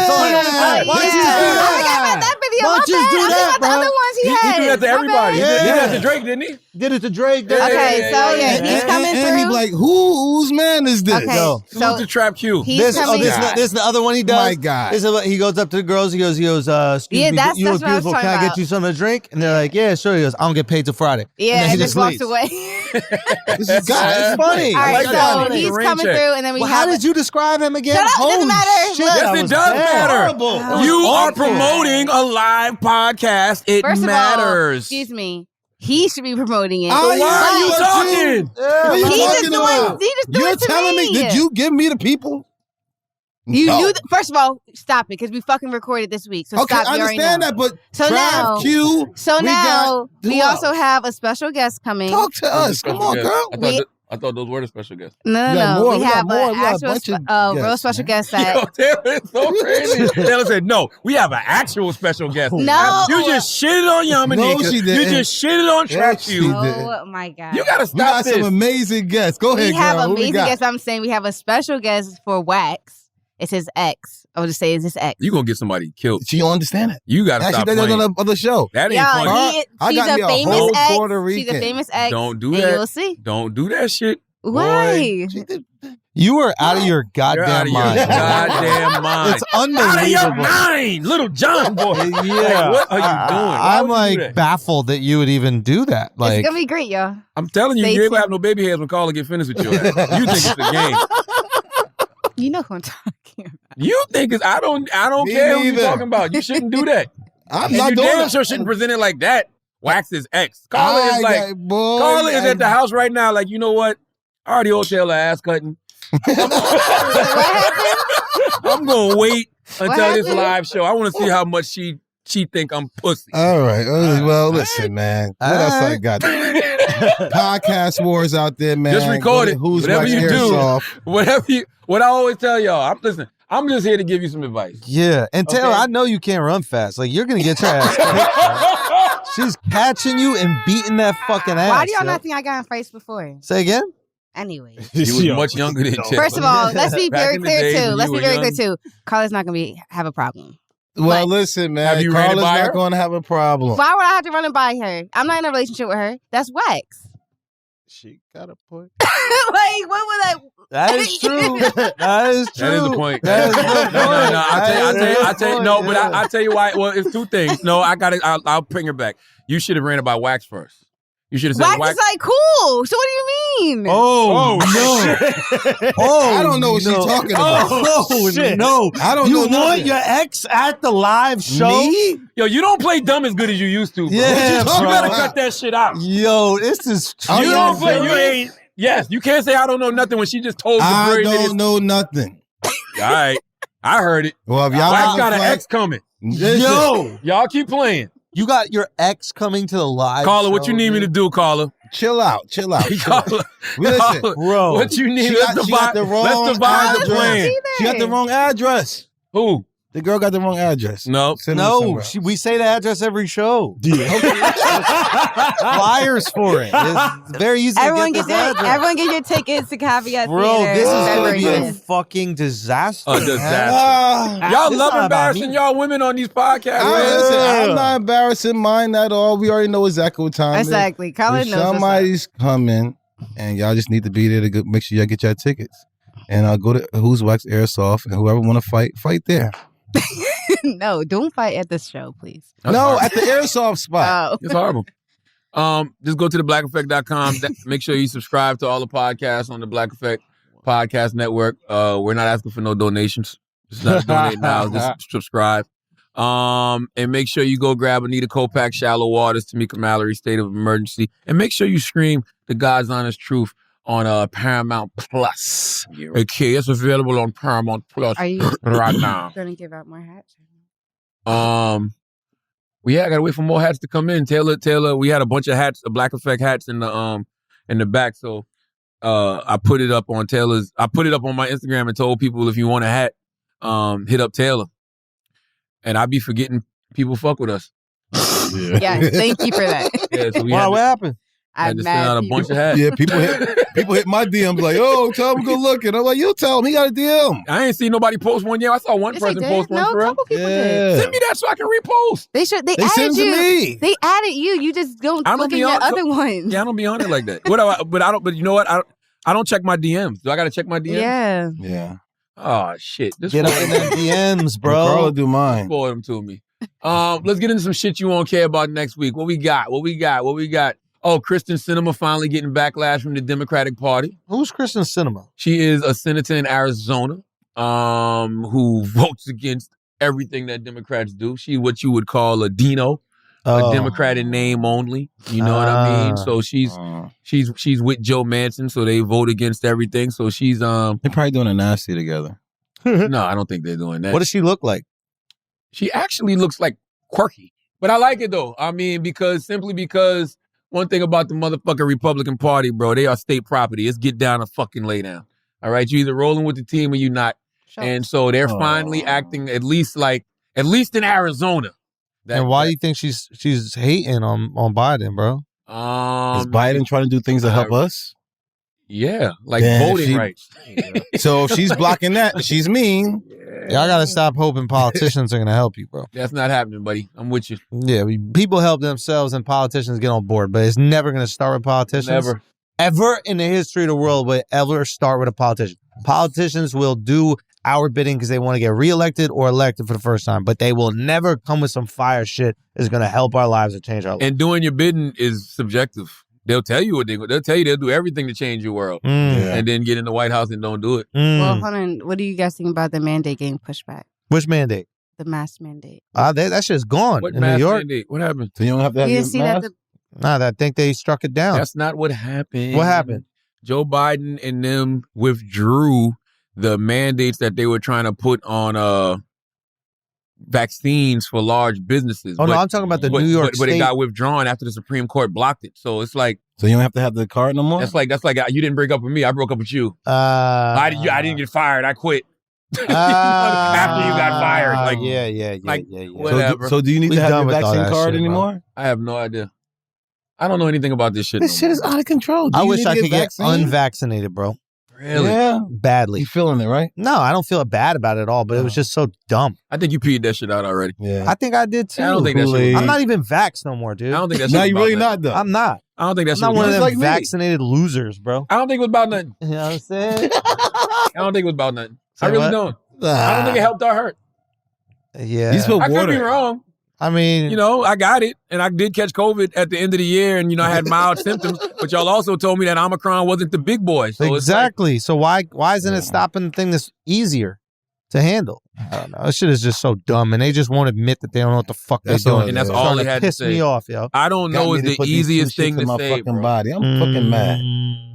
forgot about that video.
Why don't you do that,
the other ones he had.
He did that to everybody. He did that to Drake, didn't he?
Did it to Drake.
Okay, so yeah, he's coming through.
And he be like, whose man is this?
Okay,
Yo.
so
Who's the Trap Q?
he's coming.
This is the other one he does.
My God.
He goes up to the girls. He goes, excuse me,
that's
you look
what I was
beautiful.
talking
Can I get
about.
you something to drink? And they're like, yeah, sure. He goes, I don't get paid till Friday.
Yeah,
and
and
then
just walks
leaves.
away.
This is
It's funny.
All right,
like that.
so he's
Rain
coming
check.
through, and then we
Well,
have.
how did you describe him again?
Shut up, it doesn't
Holy
matter.
shit,
Look.
that
Yes, it
was
does
bad.
matter.
Horrible.
You are
awful.
promoting a live podcast. It
First of all,
matters.
excuse me. He should be promoting it.
So why are you
But
talking?
What are you
He just
talking
doing.
about?
He just doing
You're
it to
telling me, did you give me the people?
You
No.
knew. First of all, stop it because we fucking recorded this week. So
Okay,
stop.
I
You already
understand
know.
that, but
So
Trav
now-
Q,
So
we
now
got,
we
who
also
else?
have a special guest coming.
Talk to us. Come on, girl.
I thought those were the special guests.
No,
We got
no,
more.
no.
We
We
got
have
more.
an
We got a
actual,
bunch of
real
guests,
special
man.
guest
Yo,
that.
Taylor, it's so crazy. Taylor said, no, we have an actual special guest.
No.
You just shitted on Yamanika.
No, she
You
didn't.
just shitted on Trap
she
Q.
didn't.
Oh my god.
You gotta
We
stop
got
this.
some amazing guests. Go ahead,
We have
girl. Who we
amazing
got?
guests. I'm saying we have a special guest for Wax. It's his ex. I would just say it's his ex.
You gonna get somebody killed.
She don't understand it.
You gotta
Actually,
stop
that's
playing.
on the other show.
That ain't
Yeah,
funny.
I
she's
got me
a
a
famous
whole
ex.
Puerto
She's a
Rican.
famous ex.
Don't do
and
that.
you'll see.
Don't do that shit.
Why?
You are out of your
You're
goddamn
out of your
mind.
goddamn mind.
It's
Out of your
unbelievable.
mind, little John boy.
Yeah.
Like, what are you doing? Why
I'm
would you do
like
that?
baffled that you would even do that. Like,
It's gonna be great, y'all.
I'm telling you,
Stay
you ain't gonna
tuned.
have no baby hairs when Carla get finished with your ass. You think it's a game.
You know who I'm talking about.
You think it's I don't
Me
care who
neither.
you're talking about. You shouldn't do that.
I'm
And
not
you
doing
damn
that.
sure shouldn't present it like that. Wax is X. Carla is like, Carla is at the house right now. Like, you know what? I already owed Taylor ass cutting. I'm gonna wait until this live show. I want to see how much she think I'm pussy.
All right. Well, listen, man. What else I got? Podcast wars out there, man.
Just record it.
Who's
Whatever
Wax
you do,
Airsoft.
what I always tell y'all. I'm just here to give you some advice.
Yeah, and Taylor,
Okay.
I know you can't run fast. Like, you're gonna get your ass kicked. She's catching you and beating that fucking ass.
Why do y'all
yo.
not think I got in fights before?
Say again?
Anyway.
You was much younger than Taylor.
First of all, let's be
Back
very
in the
clear
days
too.
when
Let's
you
be
were
very clear
young.
too. Carla's not gonna have a problem.
Well,
But-
listen, man.
Have you ran it
Carla's
by
not
her?
going to have a problem.
Why would I have to run it by her? I'm not in a relationship with her. That's Wax.
She got a point.
Like, what would I?
That is true. That is true.
That is the point.
That is the point.
No. I tell you. No, but
Yeah.
I tell you why. Well, it's two things. No, I got it. I'll bring her back. You should have ran it by Wax first. You should have said
Wax is like cool. So what do you mean?
Oh,
no.
Oh,
I don't know what she's talking about.
Oh,
shit.
no.
I don't
You
know
want
nothing.
your ex at the live show?
Me?
Yo, you don't play dumb as good as you used to, bro.
Yeah,
you
bro.
better cut that shit out.
Yo, this is
Oh,
You
yeah,
don't play.
bro.
You ain't. Yes, you can't say I don't know nothing when she just told the
I
very
don't
niggas.
know nothing.
All right, I heard it.
Well, if y'all
Wax
having
got an
fun-
ex coming.
Listen,
Yo,
Y'all keep playing.
you got your ex coming to the live
Carla,
show,
what you need me to do, Carla?
chill out. Chill out.
Carla,
Listen,
Bro.
what you need?
She
Let's
got
divide.
the wrong
Let's divide the
address.
plan.
She got the wrong address.
Who?
The girl got the wrong address.
No.
Send her
No,
somewhere.
we say the address every show. Flyers for it. It's very easy
Everyone
to
get
get this address.
everyone get your tickets to Caveat
Bro,
Theater.
this is
February
going to be a
5th.
fucking disaster.
A disaster.
Ah,
Y'all
It's
love
not about
embarrassing
me.
y'all women on these podcasts.
listen,
man.
I'm not embarrassing mine at all. We already know exactly what time
Exactly. Carla
it is.
knows
If
what's up.
somebody's coming, and y'all just need to be there to make sure y'all get your tickets. And I'll go to Who's Wax Airsoft, and whoever want to fight there.
No, don't fight at this show, please.
That's
no,
horrible.
at the airsoft spot.
Oh.
It's horrible. Just go to theblackeffect.com. Make sure you subscribe to all the podcasts on the Black Effect Podcast Network. We're not asking for no donations. Just not donate now. Just subscribe. And make sure you go grab Anita Kopak, Shallow Waters, Tamika Mallory, State of Emergency. And make sure you stream The God's Honest Truth on Paramount Plus. Okay, it's available on Paramount Plus
Are you
right now.
going to give out more hats?
Well, yeah, I gotta wait for more hats to come in. Taylor, we had a bunch of hats, the Black Effect hats in the back. So I put it up on my Instagram and told people, if you want a hat, hit up Taylor. And I be forgetting people fuck with us.
Yes, thank you for that.
Yeah, so we
Wow, what
had
happened?
to send out a bunch of hats.
Yeah, people hit my DMs like, "Oh, tell him good looking." I'm like, "You tell him he got a DM."
I ain't seen nobody post one yet. I saw one
Yes, they
person
did.
post one
No,
for
a
real.
couple people
Yeah.
did.
Send me that so I can repost.
They
They
added
send to
you.
me.
They added you. You just don't
I don't
look at
be
your
on-
other ones.
Yeah, I don't be on it like that. But you know what? I don't check my DMs. Do I gotta check my DMs?
Yeah.
Yeah,
Oh shit. This
Get up in them DMs, bro.
Carla do mine.
Spoil them to me. Let's get into some shit you won't care about next week. What we got? Oh, Kristen Sinema finally getting backlash from the Democratic Party.
Who's Kristen Cinema?
She is a senator in Arizona who votes against everything that Democrats do. She what you would call a Dino, a Democrat in name only. You know what I mean? So she's with Joe Manchin, so they vote against everything. So she's
They're probably doing a nasty together.
no, I don't think they're doing that.
What does she look like?
She actually looks like quirky. But I like it though. I mean, because one thing about the motherfucking Republican Party, bro, they are state property. It's get down or fucking lay down. All right? You either rolling with the team or you not. And so they're finally acting at least in Arizona.
And why do you think she's hating on Biden, bro?
Is Biden trying to do things to help us?
Yeah, like
Then if
voting
she-
rights.
So if she's blocking that, she's mean.
Y'all gotta stop hoping politicians are gonna help you, bro.
That's not happening, buddy. I'm with you.
Yeah, people help themselves and politicians get on board, but it's never gonna start with politicians.
Never.
Ever in the history of the world will it ever start with a politician. Politicians will do our bidding because they want to get reelected or elected for the first time, but they will never come with some fire shit that's gonna help our lives or change our lives.
And doing your bidding is subjective. They'll tell you they'll tell you they'll do everything to change your world. And then get in the White House and don't do it.
Well, hold on. What do you guys think about the mandate getting pushed back?
Which mandate?
the mask mandate.
That shit's gone
What
in New
mask
York.
mandate? What happened?
So you don't have to have
You
your
didn't see that?
mask?
Nah, I think they struck it down.
That's not what happened.
What happened?
Joe Biden and them withdrew the mandates that they were trying to put on vaccines for large businesses.
Oh, no, I'm talking about the New York
but it
State.
got withdrawn after the Supreme Court blocked it. So it's like
So you don't have to have the card no more?
that's like you didn't break up with me. I broke up with you. I didn't get fired. I quit. After you got fired. Like
yeah.
whatever.
So do you need
We
to have
done
your
with all
vaccine
that
card
shit, bro.
anymore?
I have no idea. I don't know anything about this shit.
This shit is out of control. Do
I
you
wish
need to
I could get
vaccine?
unvaccinated, bro.
Really?
Yeah.
Badly.
You feeling it, right?
No, I don't feel bad about it at all, but it was just so dumb.
I think you peed that shit out already.
Yeah.
I think I did too.
I don't think that shit
Kool-Aid.
was
I'm not even vaxxed no more, dude.
I don't think that shit
No,
was
you
about
really
nothing.
not though.
I'm not.
I don't think that
I'm
shit
not
was
one of
about
them
like me.
vaccinated losers, bro.
I don't think it was about nothing.
You know what I'm saying?
I don't think it was about nothing. I
Say
really
what?
don't. I don't think it helped or hurt.
Yeah.
You spilled
I could
water.
be wrong.
I mean,
You know, I got it, and I did catch COVID at the end of the year, and I had mild symptoms. But y'all also told me that Omicron wasn't the big boy. So
exactly. So why isn't it stopping the thing that's easier to handle? I don't know. This shit is just so dumb, and they just won't admit that they don't know what the fuck they're
That's all
doing.
and that's
Yeah.
all
Starting
they
to
had to
piss
say.
me off, yo.
I don't know is
Got me to
the
put these
easiest
two shits
thing
in
to
my
say,
fucking
bro.
body. I'm fucking mad.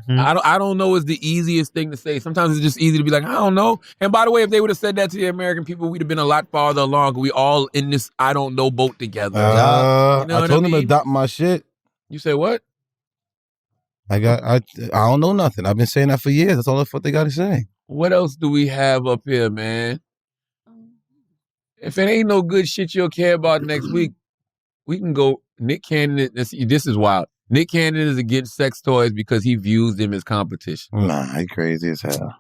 I don't know is the easiest thing to say. Sometimes it's just easy to be like, I don't know. And by the way, if they would have said that to the American people, we'd have been a lot farther along. We all in this I don't know boat together. You know
I
what
told
I
them to
mean?
adopt my shit.
You say what?
I don't know nothing. I've been saying that for years. That's all the fuck they got to say.
What else do we have up here, man? If it ain't no good shit you'll care about next week, we can go. Nick Cannon, this is wild. Nick Cannon is against sex toys because he views them as competition.
Nah, he crazy as hell.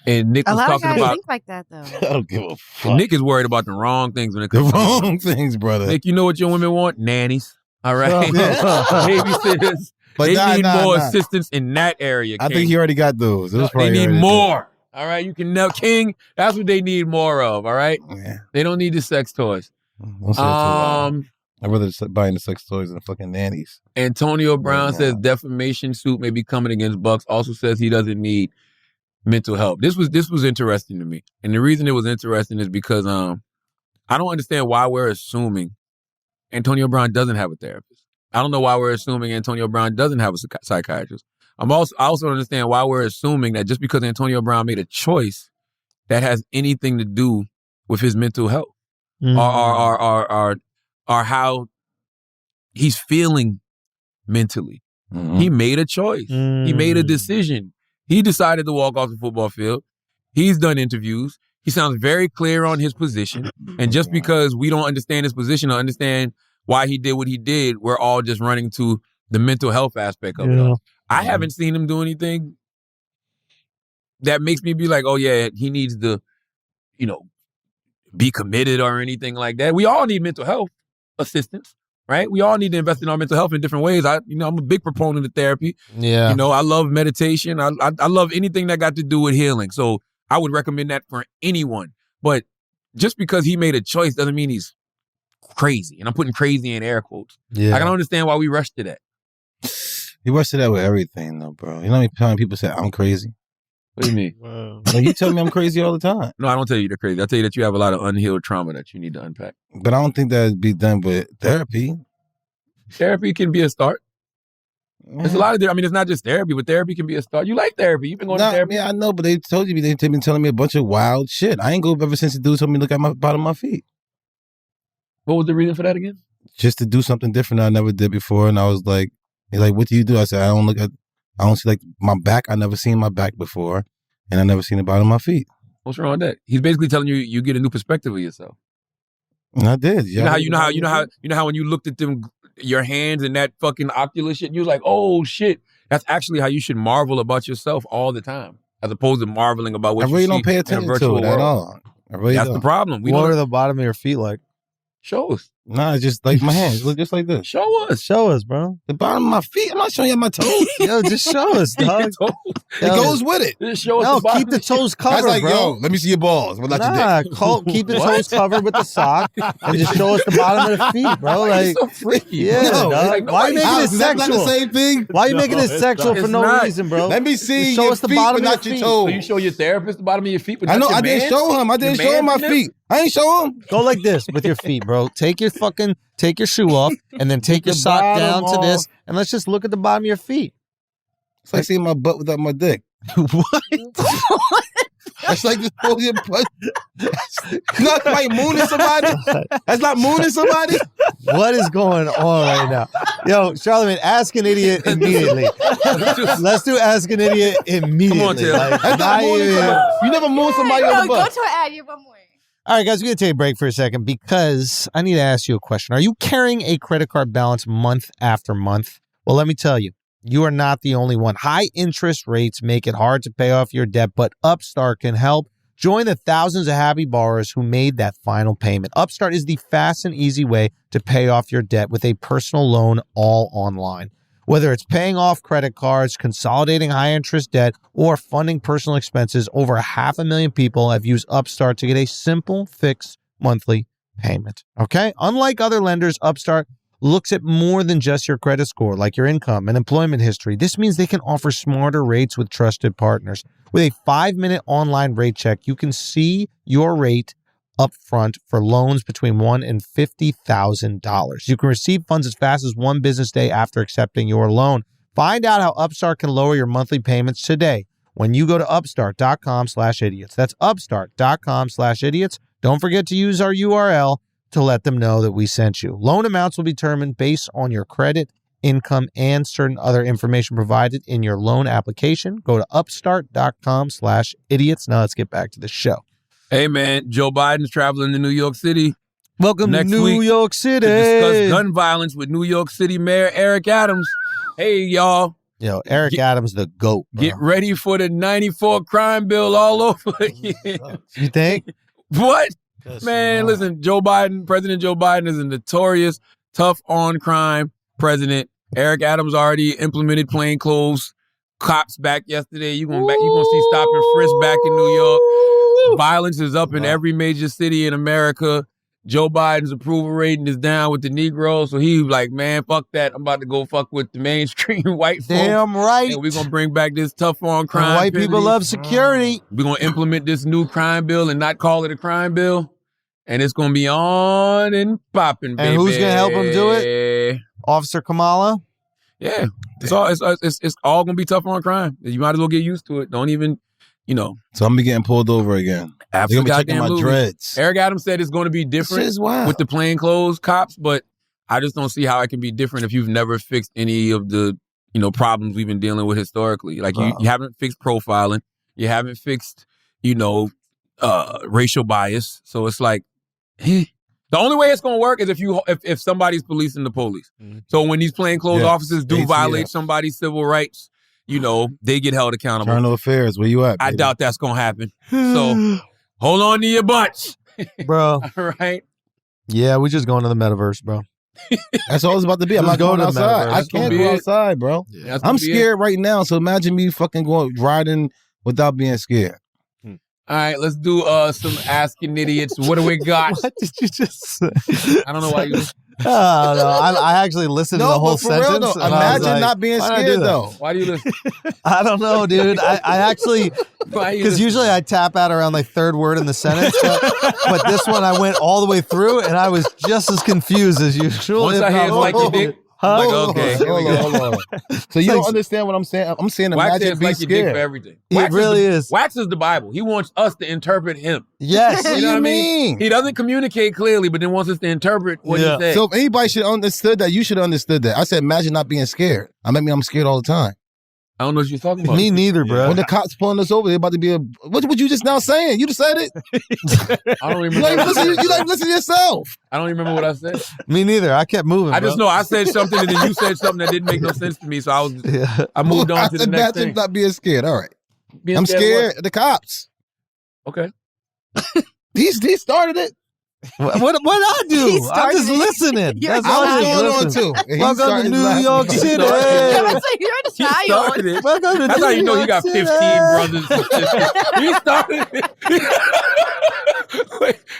And Nick
A
was
lot of
talking
guys
about.
think like that though.
I don't give a fuck.
And Nick is worried about the wrong things when it
The
comes to
wrong things, brother.
Nick, you know what your women want? Nannies. All right.
Oh.
Babysitters.
But
They
nah,
need
nah,
more
nah.
assistance in that area.
I
King.
think he already got those. It was
They
probably
need
already
more. All right. You can know King. That's what they need more of. All right.
there. Yeah.
They don't need the sex toys.
Don't say it too loud. I'd rather buying the sex toys than fucking nannies.
Antonio Brown
Yeah.
says defamation suit may be coming against Bucks. Also says he doesn't need mental help. This was interesting to me, and the reason it was interesting is because I don't understand why we're assuming Antonio Brown doesn't have a therapist. I don't know why we're assuming Antonio Brown doesn't have a psychiatrist. I also understand why we're assuming that just because Antonio Brown made a choice that has anything to do with his mental health or how he's feeling mentally.
Mm-hmm.
He made a choice. He made a decision. He decided to walk off the football field. He's done interviews. He sounds very clear on his position. And just because we don't understand his position or understand why he did what he did, we're all just running to the mental health aspect of it all. I haven't seen him do anything that makes me be like, oh yeah, he needs to, be committed or anything like that. We all need mental health assistance, right? We all need to invest in our mental health in different ways. I'm a big proponent of therapy.
Yeah.
I love meditation. I love anything that got to do with healing. So I would recommend that for anyone. But just because he made a choice doesn't mean he's crazy. And I'm putting crazy in air quotes.
Yeah.
I can understand why we rush to that.
He rushed to that with everything, though, bro. You know how many people say I'm crazy?
What do you mean?
Wow.
Like, you tell me I'm crazy all the time.
No, I don't tell you you're crazy. I tell you that you have a lot of unhealed trauma that you need to unpack.
But I don't think that'd be done with therapy.
Therapy can be a start. There's a lot of it's not just therapy, but therapy can be a start. You like therapy. You've been going to therapy.
Yeah, I know, but they've been telling me a bunch of wild shit. I ain't go ever since the dude told me to look at my bottom of my feet.
What was the reason for that again?
Just to do something different I never did before. And I was like, he's like, what do you do? I said, I don't see like my back. I never seen my back before. And I never seen the bottom of my feet.
What's wrong with that? He's basically telling you you get a new perspective of yourself.
And I did.
You know how when you looked at them, your hands and that fucking ocular shit, you was like, oh shit. That's actually how you should marvel about yourself all the time, as opposed to marveling about what
I
you
really
see
don't pay
in a
attention
virtual
to it at
world.
all. I really
That's
don't.
the problem.
What are the bottom of your feet like?
Show us.
Nah, it's just like my hands look just like this.
Show us.
Show us, bro.
The bottom of my feet. I'm not showing you my toes.
Yo, just show us, dog.
It goes with it.
Just show us
No,
the bottom
keep the
of your
toes
feet.
covered,
That's like,
bro.
yo, let me see your balls. What about your dick?
Keep the toes covered with the sock and just show us the bottom of the feet, bro.
Why
Like,
you so freaky?
yeah,
No,
dog.
like,
Why you making it
Is that not
sexual?
the same thing?
Why you making it
it's
sexual
not.
for
It's
no
not.
reason, bro?
Let me see
Just show
your
us the
feet,
bottom
but
of
not
your
your
feet.
toes.
So you show your therapist the bottom of your feet, but
I
not
know
your
I didn't
man's?
show him. I didn't
Your
show him my
man's
feet. I ain't show him.
Go like this with your feet, bro. Take your shoe off, and then take your sock down to this, and let's just look at the bottom of your feet.
It's like seeing my butt without my dick.
What?
That's like just pull your butt. That's like mooning somebody. That's not mooning somebody.
What is going on right now? Yo, Charlamagne, ask an idiot immediately. Let's do ask an idiot immediately.
Come on, Taylor.
Like,
That's not mooning somebody. You never moon somebody on the
Go
butt.
to an ad. You have one more.
All right, guys, we're going to take a break for a second because I need to ask you a question. Are you carrying a credit card balance month after month? Well, let me tell you, you are not the only one. High interest rates make it hard to pay off your debt, but Upstart can help. Join the thousands of happy borrowers who made that final payment. Upstart is the fast and easy way to pay off your debt with a personal loan all online. Whether it's paying off credit cards, consolidating high-interest debt, or funding personal expenses, over 500,000 people have used Upstart to get a simple, fixed monthly payment. Okay? Unlike other lenders, Upstart looks at more than just your credit score, like your income and employment history. This means they can offer smarter rates with trusted partners. With a 5-minute online rate check, you can see your rate up front for loans between $1,000 and $50,000. You can receive funds as fast as 1 business day after accepting your loan. Find out how Upstart can lower your monthly payments today when you go to upstart.com/idiots. That's upstart.com/idiots. Don't forget to use our URL to let them know that we sent you. Loan amounts will be determined based on your credit, income, and certain other information provided in your loan application. Go to upstart.com/idiots. Now let's get back to the show.
Hey, man, Joe Biden's traveling to New York City.
Welcome
Next
to New
week
York City.
to discuss gun violence with New York City Mayor Eric Adams. Hey, y'all.
Yo, Eric Adams, the GOAT. Bro.
Get ready for the 94 crime bill all over again.
You think?
What? Man, listen, President Joe Biden is a notorious, tough on crime president. Eric Adams already implemented plainclothes cops back yesterday. You're gonna see stop and frisk back in New York. Violence is up in every major city in America. Joe Biden's approval rating is down with the Negroes, so he's like, man, fuck that. I'm about to go fuck with the mainstream white folks.
Damn right.
And we're going to bring back this tough on crime.
White people love security.
We're going to implement this new crime bill and not call it a crime bill. And it's going to be on and popping, baby.
And who's going to help him do it? Officer Kamala?
Yeah. It's all going to be tough on crime. You might as well get used to it. Don't even,
So I'm going to be getting pulled over again.
Absolutely.
They're going to be checking my dreads.
Eric Adams said it's going to be different with the plainclothes cops, but I just don't see how it can be different if you've never fixed any of the, problems we've been dealing with historically. Like you haven't fixed profiling. You haven't fixed, racial bias. So it's like, the only way it's going to work is if somebody's policing the police. Mm-hmm. So when these plainclothes officers do violate somebody's civil rights, they get held accountable.
Internal affairs, where you at, baby?
I doubt that's going to happen. So hold on to your butts.
Bro.
All right.
Yeah, we just going to the metaverse, bro.
That's all it's about to be. I'm not going outside. I can't go outside, bro. Yeah, I'm scared right now, so imagine me fucking riding without being scared.
All right, let's do some Asking Idiots. What do we got?
What did you just say?
I don't know why you...
Oh, no, I actually listened to the whole sentence.
Real, though, imagine not being scared, though.
Why do you listen?
I don't know, dude. I actually... Because usually I tap out around like third word in the sentence. But this one I went all the way through, and I was just as confused as usual.
Once I hear like you did... Like, okay,
hold on. So you don't understand what I'm saying? I'm saying imagine being scared.
For everything.
It really is.
Wax is the Bible. He wants us to interpret him.
Yes.
What do you mean?
He doesn't communicate clearly, but then wants us to interpret what he said.
So if anybody should have understood that, you should have understood that. I said imagine not being scared. I'm scared all the time.
I don't know what you're talking about.
Me neither, bro.
When the cops pulling us over, they're about to be what you just now saying? You just said it.
I don't remember.
You like listen to yourself.
I don't remember what I said.
Me neither. I kept moving.
I just know I said something and then you said something that didn't make no sense to me. So I moved on to the next thing.
Not being scared. All right. I'm scared of the cops.
Okay.
He started it.
What I do? I'm just listening. That's all I'm
going on too.
Welcome to New York City.
You're the child.
Welcome to
That's how you know he got 15 brothers and sisters. He started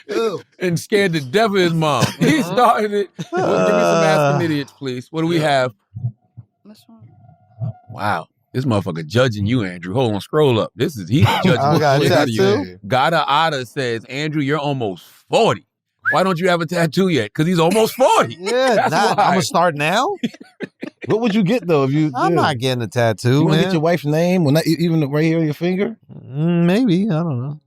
it. And scared the death of his mom. He started it. Well, give me some Asking Idiots, please. What do we have? Wow. This motherfucker judging you, Andrew. Hold on, scroll up. He's judging
I got
you.
that too.
Gada Ada says, Andrew, you're almost 40. Why don't you have a tattoo yet? Because he's almost 40.
Yeah,
That's
I'm
why.
gonna start now.
What would you get though if you?
I'm not getting a tattoo,
You want to
man.
get your wife's name? Well, not even right here on your finger.
Maybe, I don't know.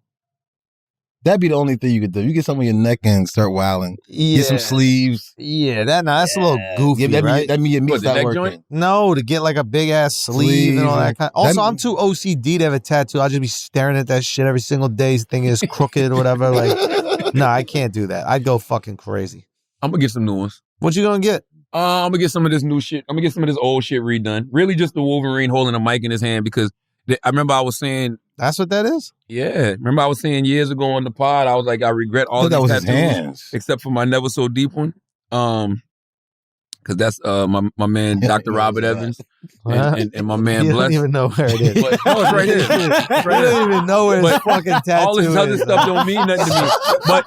That'd be the only thing you could do. You get something on your neck and start wilding.
Yeah,
Get some sleeves.
Yeah, that's a little goofy,
Yeah,
right?
That mean your meat
What, the
stop
neck
working.
joint?
No, to get like a big ass sleeve and all that kind. Also, I'm too OCD to have a tattoo. I'll just be staring at that shit every single day, thinking it's crooked or whatever. Like, no, I can't do that. I'd go fucking crazy.
I'm gonna get some new ones.
What you gonna get?
I'm gonna get some of this new shit. I'm gonna get some of this old shit redone. Really, just the Wolverine holding a mic in his hand because I remember I was saying.
That's what that is?
Yeah, remember I was saying years ago on the pod, I was like, I regret all
That
these
was his
tattoos
hands.
except for my Never So Deep one. Because that's my man Dr. Robert Evans and my man
You
Bless.
don't even know where it is.
But, no, it's right here. It's right
You
here.
don't even know where his
But
fucking tattoo
all this other
is.
stuff don't mean nothing to me. But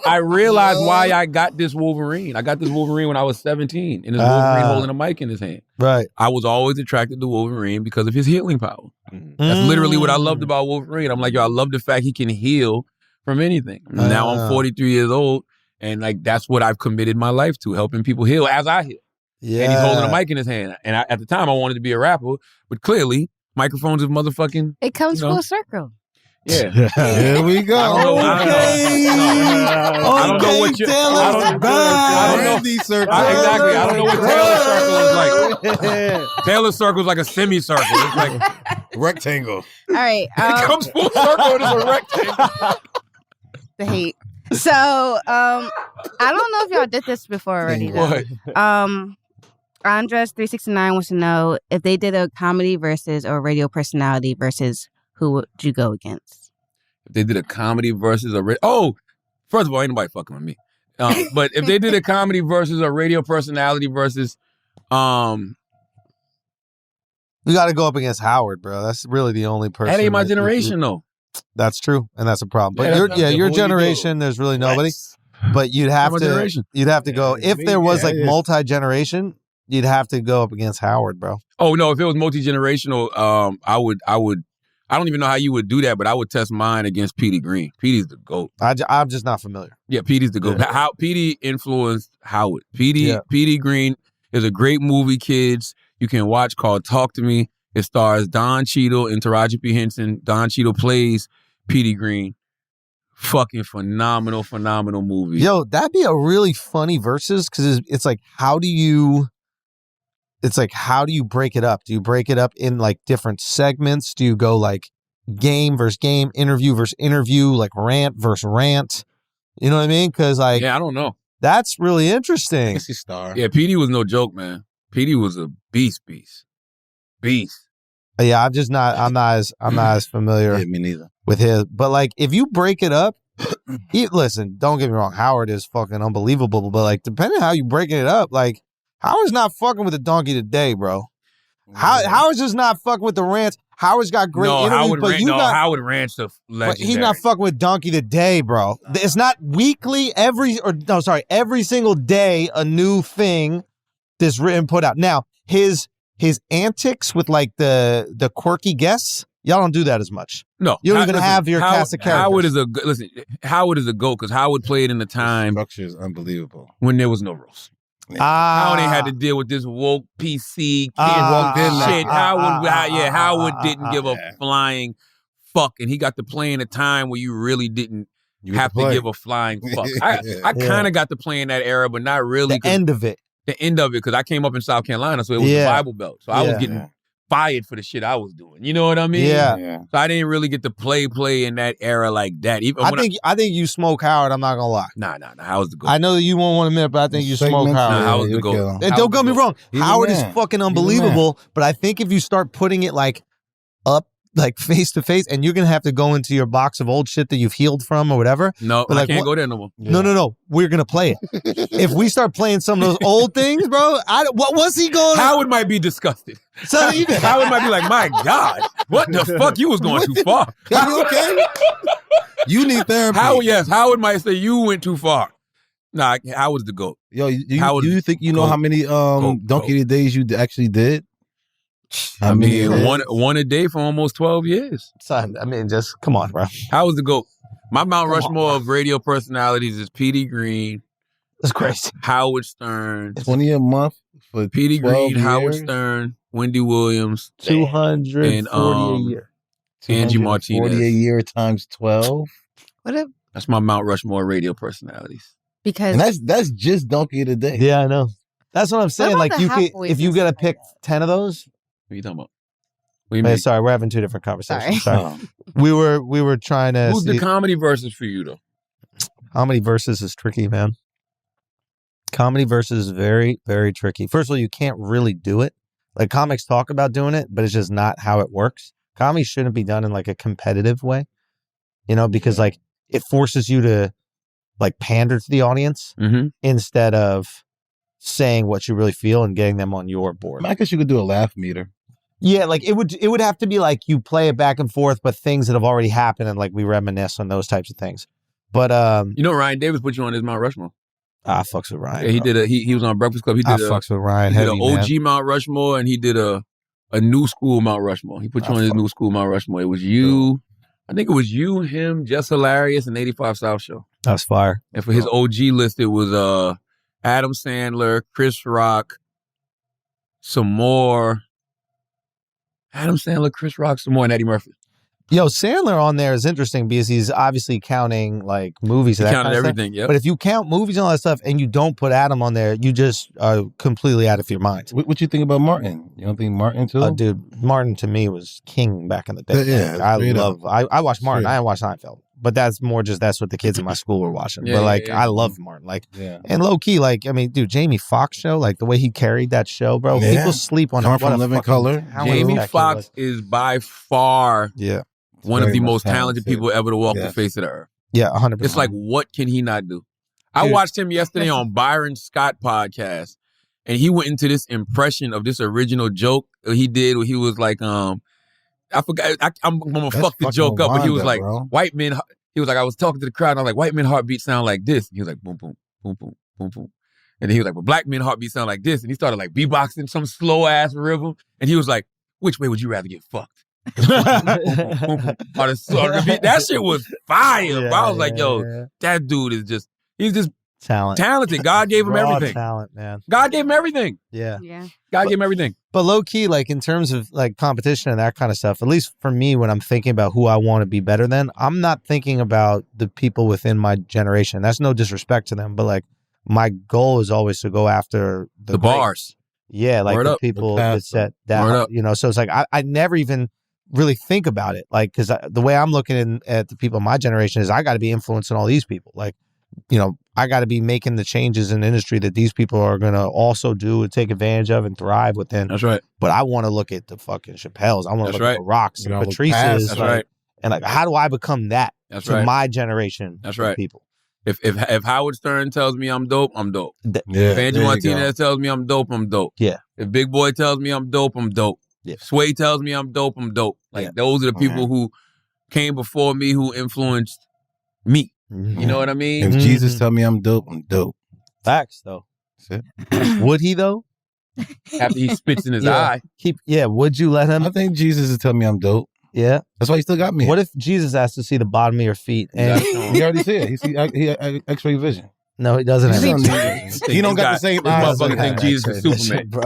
I realized why I got this Wolverine. I got this Wolverine when I was 17, and this Wolverine holding a mic in his hand.
Right.
I was always attracted to Wolverine because of his healing power. That's literally what I loved about Wolverine. I'm like, yo, I love the fact he can heal from anything. Now I'm 43 years old, and like that's what I've committed my life to, helping people heal as I heal.
Yeah.
And he's holding a mic in his hand. And at the time, I wanted to be a rapper, but clearly, microphones is motherfucking.
It comes
You know.
full circle.
Yeah.
Here we go.
I don't know what your I don't know.
Randy circle.
Exactly. I don't know what Taylor's circle is like. Taylor's circle is like a semicircle. It's like
Rectangle.
All right.
it comes full circle and it's a rectangle.
The hate. So, I don't know if y'all did this before already. Though.
What?
Andres369 wants to know if they did a comedy versus or a radio personality versus, who would you go against?
If they did a comedy versus a first of all, ain't nobody fucking with me. But if they did a comedy versus a radio personality versus
You got to go up against Howard, bro. That's really the only person.
that ain't my generation though.
That's true, and that's a problem. But
Yeah,
your
who you
generation, there's really nobody. But you'd have
my
to
generation.
go if there was like multi-generation. You'd have to go up against Howard, bro.
Oh no, if it was multi-generational, I would. I don't even know how you would do that, but I would test mine against Petey Green. Petey's the GOAT.
I'm just not familiar.
Yeah, Petey's the GOAT.
Yeah.
How Petey influenced Howard. Petey Green is a great movie, kids. You can watch called Talk to Me. It stars Don Cheadle and Taraji P. Henson. Don Cheadle plays Petey Green. Fucking phenomenal movie.
Yo, that'd be a really funny versus because it's like how do you break it up? Do you break it up in like different segments? Do you go like game versus game, interview versus interview, like rant versus rant? You know what I mean? Because like
Yeah, I don't know.
that's really interesting.
It's a star.
Yeah, Petey was no joke, man. Petey was a beast.
Yeah, I'm not as familiar
Yeah, me neither.
with his. But like, if you break it up, listen, don't get me wrong, Howard is fucking unbelievable. But like, depending on how you breaking it up, like Howard's not fucking with the donkey today, bro. Howard's just not fucking with the rants. Howard's got great interviews,
Howard Ranch the legendary.
but he's not fucking with donkey today, bro. It's not weekly. Every single day a new thing that's written put out. Now his antics with like the quirky guests, y'all don't do that as much.
No,
You don't even have your cast of characters.
Howard is a GOAT because Howard played in the time
Structure is unbelievable.
when there was no rules. Howard ain't had to deal with this woke PC kid shit. Howard didn't give a flying fuck, and he got to play in a time where you really didn't have to give a flying fuck. I kind of got to play in that era, but not really.
The end of it.
The end of it, because I came up in South Carolina, so it was the Bible Belt. So I was getting fired for the shit I was doing. You know what I mean?
Yeah.
So I didn't really get to play in that era like that. Even
I think you smoke Howard. I'm not gonna lie.
Nah. Howard's the GOAT.
I know that you won't want to admit it, but I think you smoke Howard.
Howard's the GOAT.
And don't get me wrong,
He's a
Howard is
man.
fucking unbelievable. But I think if you start putting it like up, like face to face, and you're gonna have to go into your box of old shit that you've healed from or whatever.
No,
but
I
like,
can't go there no more.
No. We're gonna play it. If we start playing some of those old things, bro, what was he going?
Howard might be disgusted.
So even
Howard might be like, my God, what the fuck? You was going too far.
You okay? You need therapy.
Howard might say you went too far. Nah, Howard's the GOAT.
Yo, do you think you know how many
Goat.
donkey days you actually did?
I mean, one a day for almost 12 years.
son, I mean, just come on, bro.
Howard's the GOAT. My Mount Rushmore of radio personalities is Petey Green.
That's crazy.
Howard Stern.
20 a month for
Petey
12
Green,
years.
Howard Stern, Wendy Williams,
240
and,
a year.
Angie
40
Martinez.
a year times 12.
What if
That's my Mount Rushmore radio personalities.
because
And that's just Donkey of the Day.
Yeah, I know. That's what I'm saying.
about
Like
the
you
hot
could,
boys
if you
and
gotta
stuff
pick
like that?
10 of those.
What are you talking about? What do you
Hey,
mean?
sorry, we're having two different conversations.
Sorry.
Sorry. We were trying to
Who's the
see
comedy versus for you though?
comedy versus is tricky, man. Comedy versus is very, very tricky. First of all, you can't really do it. Like comics talk about doing it, but it's just not how it works. Comedy shouldn't be done in like a competitive way, because like it forces you to like pander to the audience instead of saying what you really feel and getting them on your board.
I guess you could do a laugh meter.
Yeah, like it would have to be like you play it back and forth, but things that have already happened and like we reminisce on those types of things. But
Ryan Davis put you on his Mount Rushmore.
I fucks with Ryan.
Yeah, he
bro.
did he was on Breakfast Club. He
I
did
fucks with Ryan.
he did
Heavy,
an OG
man.
Mount Rushmore, and he did a new school Mount Rushmore. He put you on his new school Mount Rushmore. It was you. I think it was you, him, Just Hilarious, and 85 South Show.
That was fire.
And for his OG list, it was Adam Sandler, Chris Rock, some more. Adam Sandler, Chris Rock, some more, and Eddie Murphy.
Yo, Sandler on there is interesting because he's obviously counting like movies.
He
and that
counted
kind of stuff.
everything, yep.
But if you count movies and all that stuff and you don't put Adam on there, you just are completely out of your mind.
What you think about Martin? You don't think Martin too?
Dude, Martin to me was king back in the day.
Yeah,
Like, I watched Martin.
Straight
I didn't watch Seinfeld. But that's more just that's what the kids in my school were watching.
Yeah,
but like
yeah.
I love Martin. Like
Yeah.
and low key, like I mean, dude, Jamie Foxx show, like the way he carried that show, bro.
Yeah.
People sleep on
Coming
it. What
from
a
Living
fucking
Color.
talent
Jamie
that kid
Foxx
was.
is by far
Yeah.
one of
Very
the
much
most talented people ever to walk the
Yes.
face of the earth.
Yeah, 100%.
It's like, what can he not do? I
Dude.
watched him yesterday on Byron Scott podcast, and he went into this impression of this original joke he did where he was like, I forgot, I'm gonna
That's
fuck the
fucking
joke up, but he was
Wanda,
like,
bro.
white men, he was like, I was talking to the crowd, and I was like, white men heartbeats sound like this. And he was like, boom, boom, boom, boom, boom, boom. And then he was like, well, black men heartbeats sound like this. And he started like beatboxing some slow ass rhythm. And he was like, which way would you rather get fucked? That shit was fire, bro. I was like, yo, that dude is just, he's just talented. God gave him
Raw
everything.
talent, man.
God gave him everything.
Yeah.
God gave him everything.
But low key, like in terms of like competition and that kind of stuff, at least for me, when I'm thinking about who I want to be better than, I'm not thinking about the people within my generation. That's no disrespect to them, but like my goal is always to go after the greats.
Bars.
Yeah, like
Word
the
up.
people
The
that
past,
set
Word
that,
up.
so it's like I never even really think about it. Like, because the way I'm looking at the people in my generation is I got to be influencing all these people. Like, I got to be making the changes in the industry that these people are going to also do and take advantage of and thrive within.
That's right.
But I want to look at the fucking Chappelles. I want to
That's
look
right.
at the Rocks
You
and
gotta look past.
Patrice's.
That's
like,
right.
And like, how do I become that
That's
to
right.
my generation
That's
of
right.
people?
If Howard Stern tells me I'm dope, I'm dope.
Yeah,
If Angie
there you
Martinez tells me I'm dope, I'm dope.
Yeah.
If Big Boy tells me I'm dope, I'm dope.
Yeah.
If Sway tells me I'm dope, I'm dope. Like
Yeah.
those are the people who came before me, who influenced me.
Mhm.
You know what I mean?
If Jesus tell me I'm dope, I'm dope.
Facts though.
That's
Would he though?
After he spits in his
Yeah.
eye.
Would you let him?
I think Jesus is telling me I'm dope.
Yeah.
That's why he still got me.
What if Jesus asked to see the bottom of your feet? And
He already said. He X-ray vision.
no, he doesn't have
He don't
X-ray.
He don't got the same
this
eyes.
motherfucker think Jesus is Superman.
bro.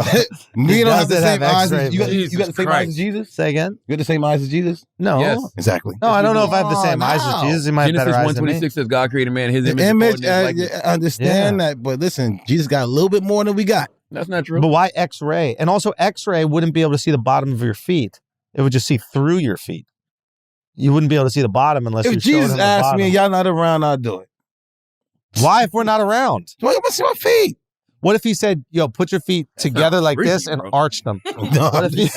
You don't have the
doesn't
same
have
eyes.
X-ray
As, you got
vision.
the same eyes
Christ.
as Jesus.
Say again?
You got the same eyes as Jesus.
No.
Yes.
Exactly.
No, I don't know if I have the
Oh,
same eyes as
no.
Jesus. He might have
Genesis
better eyes than me.
1:26 says God created man in his
The
image.
image,
according to his likeness.
I understand that, but listen, Jesus got a little bit more than we got.
That's not true.
But why X-ray? And also X-ray wouldn't be able to see the bottom of your feet. It would just see through your feet. You wouldn't be able to see the bottom unless you
If
showed him
Jesus
the
asked
bottom.
me and y'all not around, I'll do it.
Why if we're not around?
Why you want to see my feet?
What if he said, yo, put your feet together like
freaky,
this and
bro.
arch them?
No,
What if he,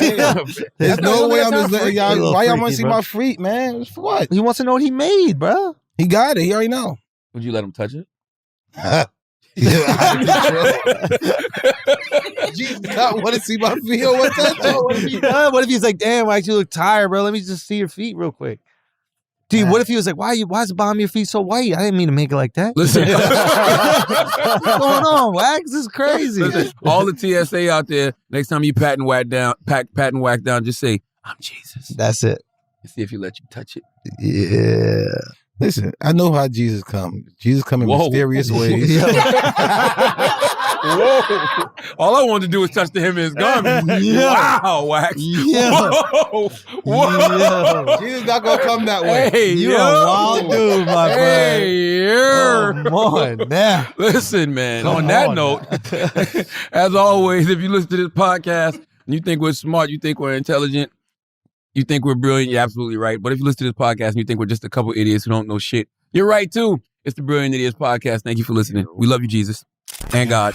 there's no way I'm just letting
A
y'all.
little
Why y'all
freaky,
want to see
bro.
my feet, man? For what?
he wants to know what he made, bro.
He got it. He already know.
Would you let him touch it?
Jesus, God want to see my feet or what that?
What if he does? What if he's like, damn, why you look tired, bro? Let me just see your feet real quick. Dude, what if he was like, why is the bottom of your feet so white? I didn't mean to make it like that.
Listen.
What's going on, Wax? This is crazy.
Listen, all the TSA out there, next time you pat and whack down, just say, I'm Jesus.
That's it.
And see if he let you touch it.
Yeah.
Listen, I know how Jesus come. Jesus come in
Whoa.
mysterious ways.
Whoa. All I wanted to do was touch the hem of his garment.
Yeah.
Wow, Wax.
Yeah.
Whoa. Whoa.
Yeah.
Jesus not gonna come that way.
Hey,
You
yo.
a wild dude, my friend.
Hey, yeah.
Come on, now.
Listen, man,
Come
on that
on
note, as always, if you listen to this podcast and you think we're smart, you think we're intelligent, you think we're brilliant, you're absolutely right. But if you listen to this podcast and you think we're just a couple idiots who don't know shit, you're right too. It's the Brilliant Idiots Podcast. Thank you for listening. We love you, Jesus and God.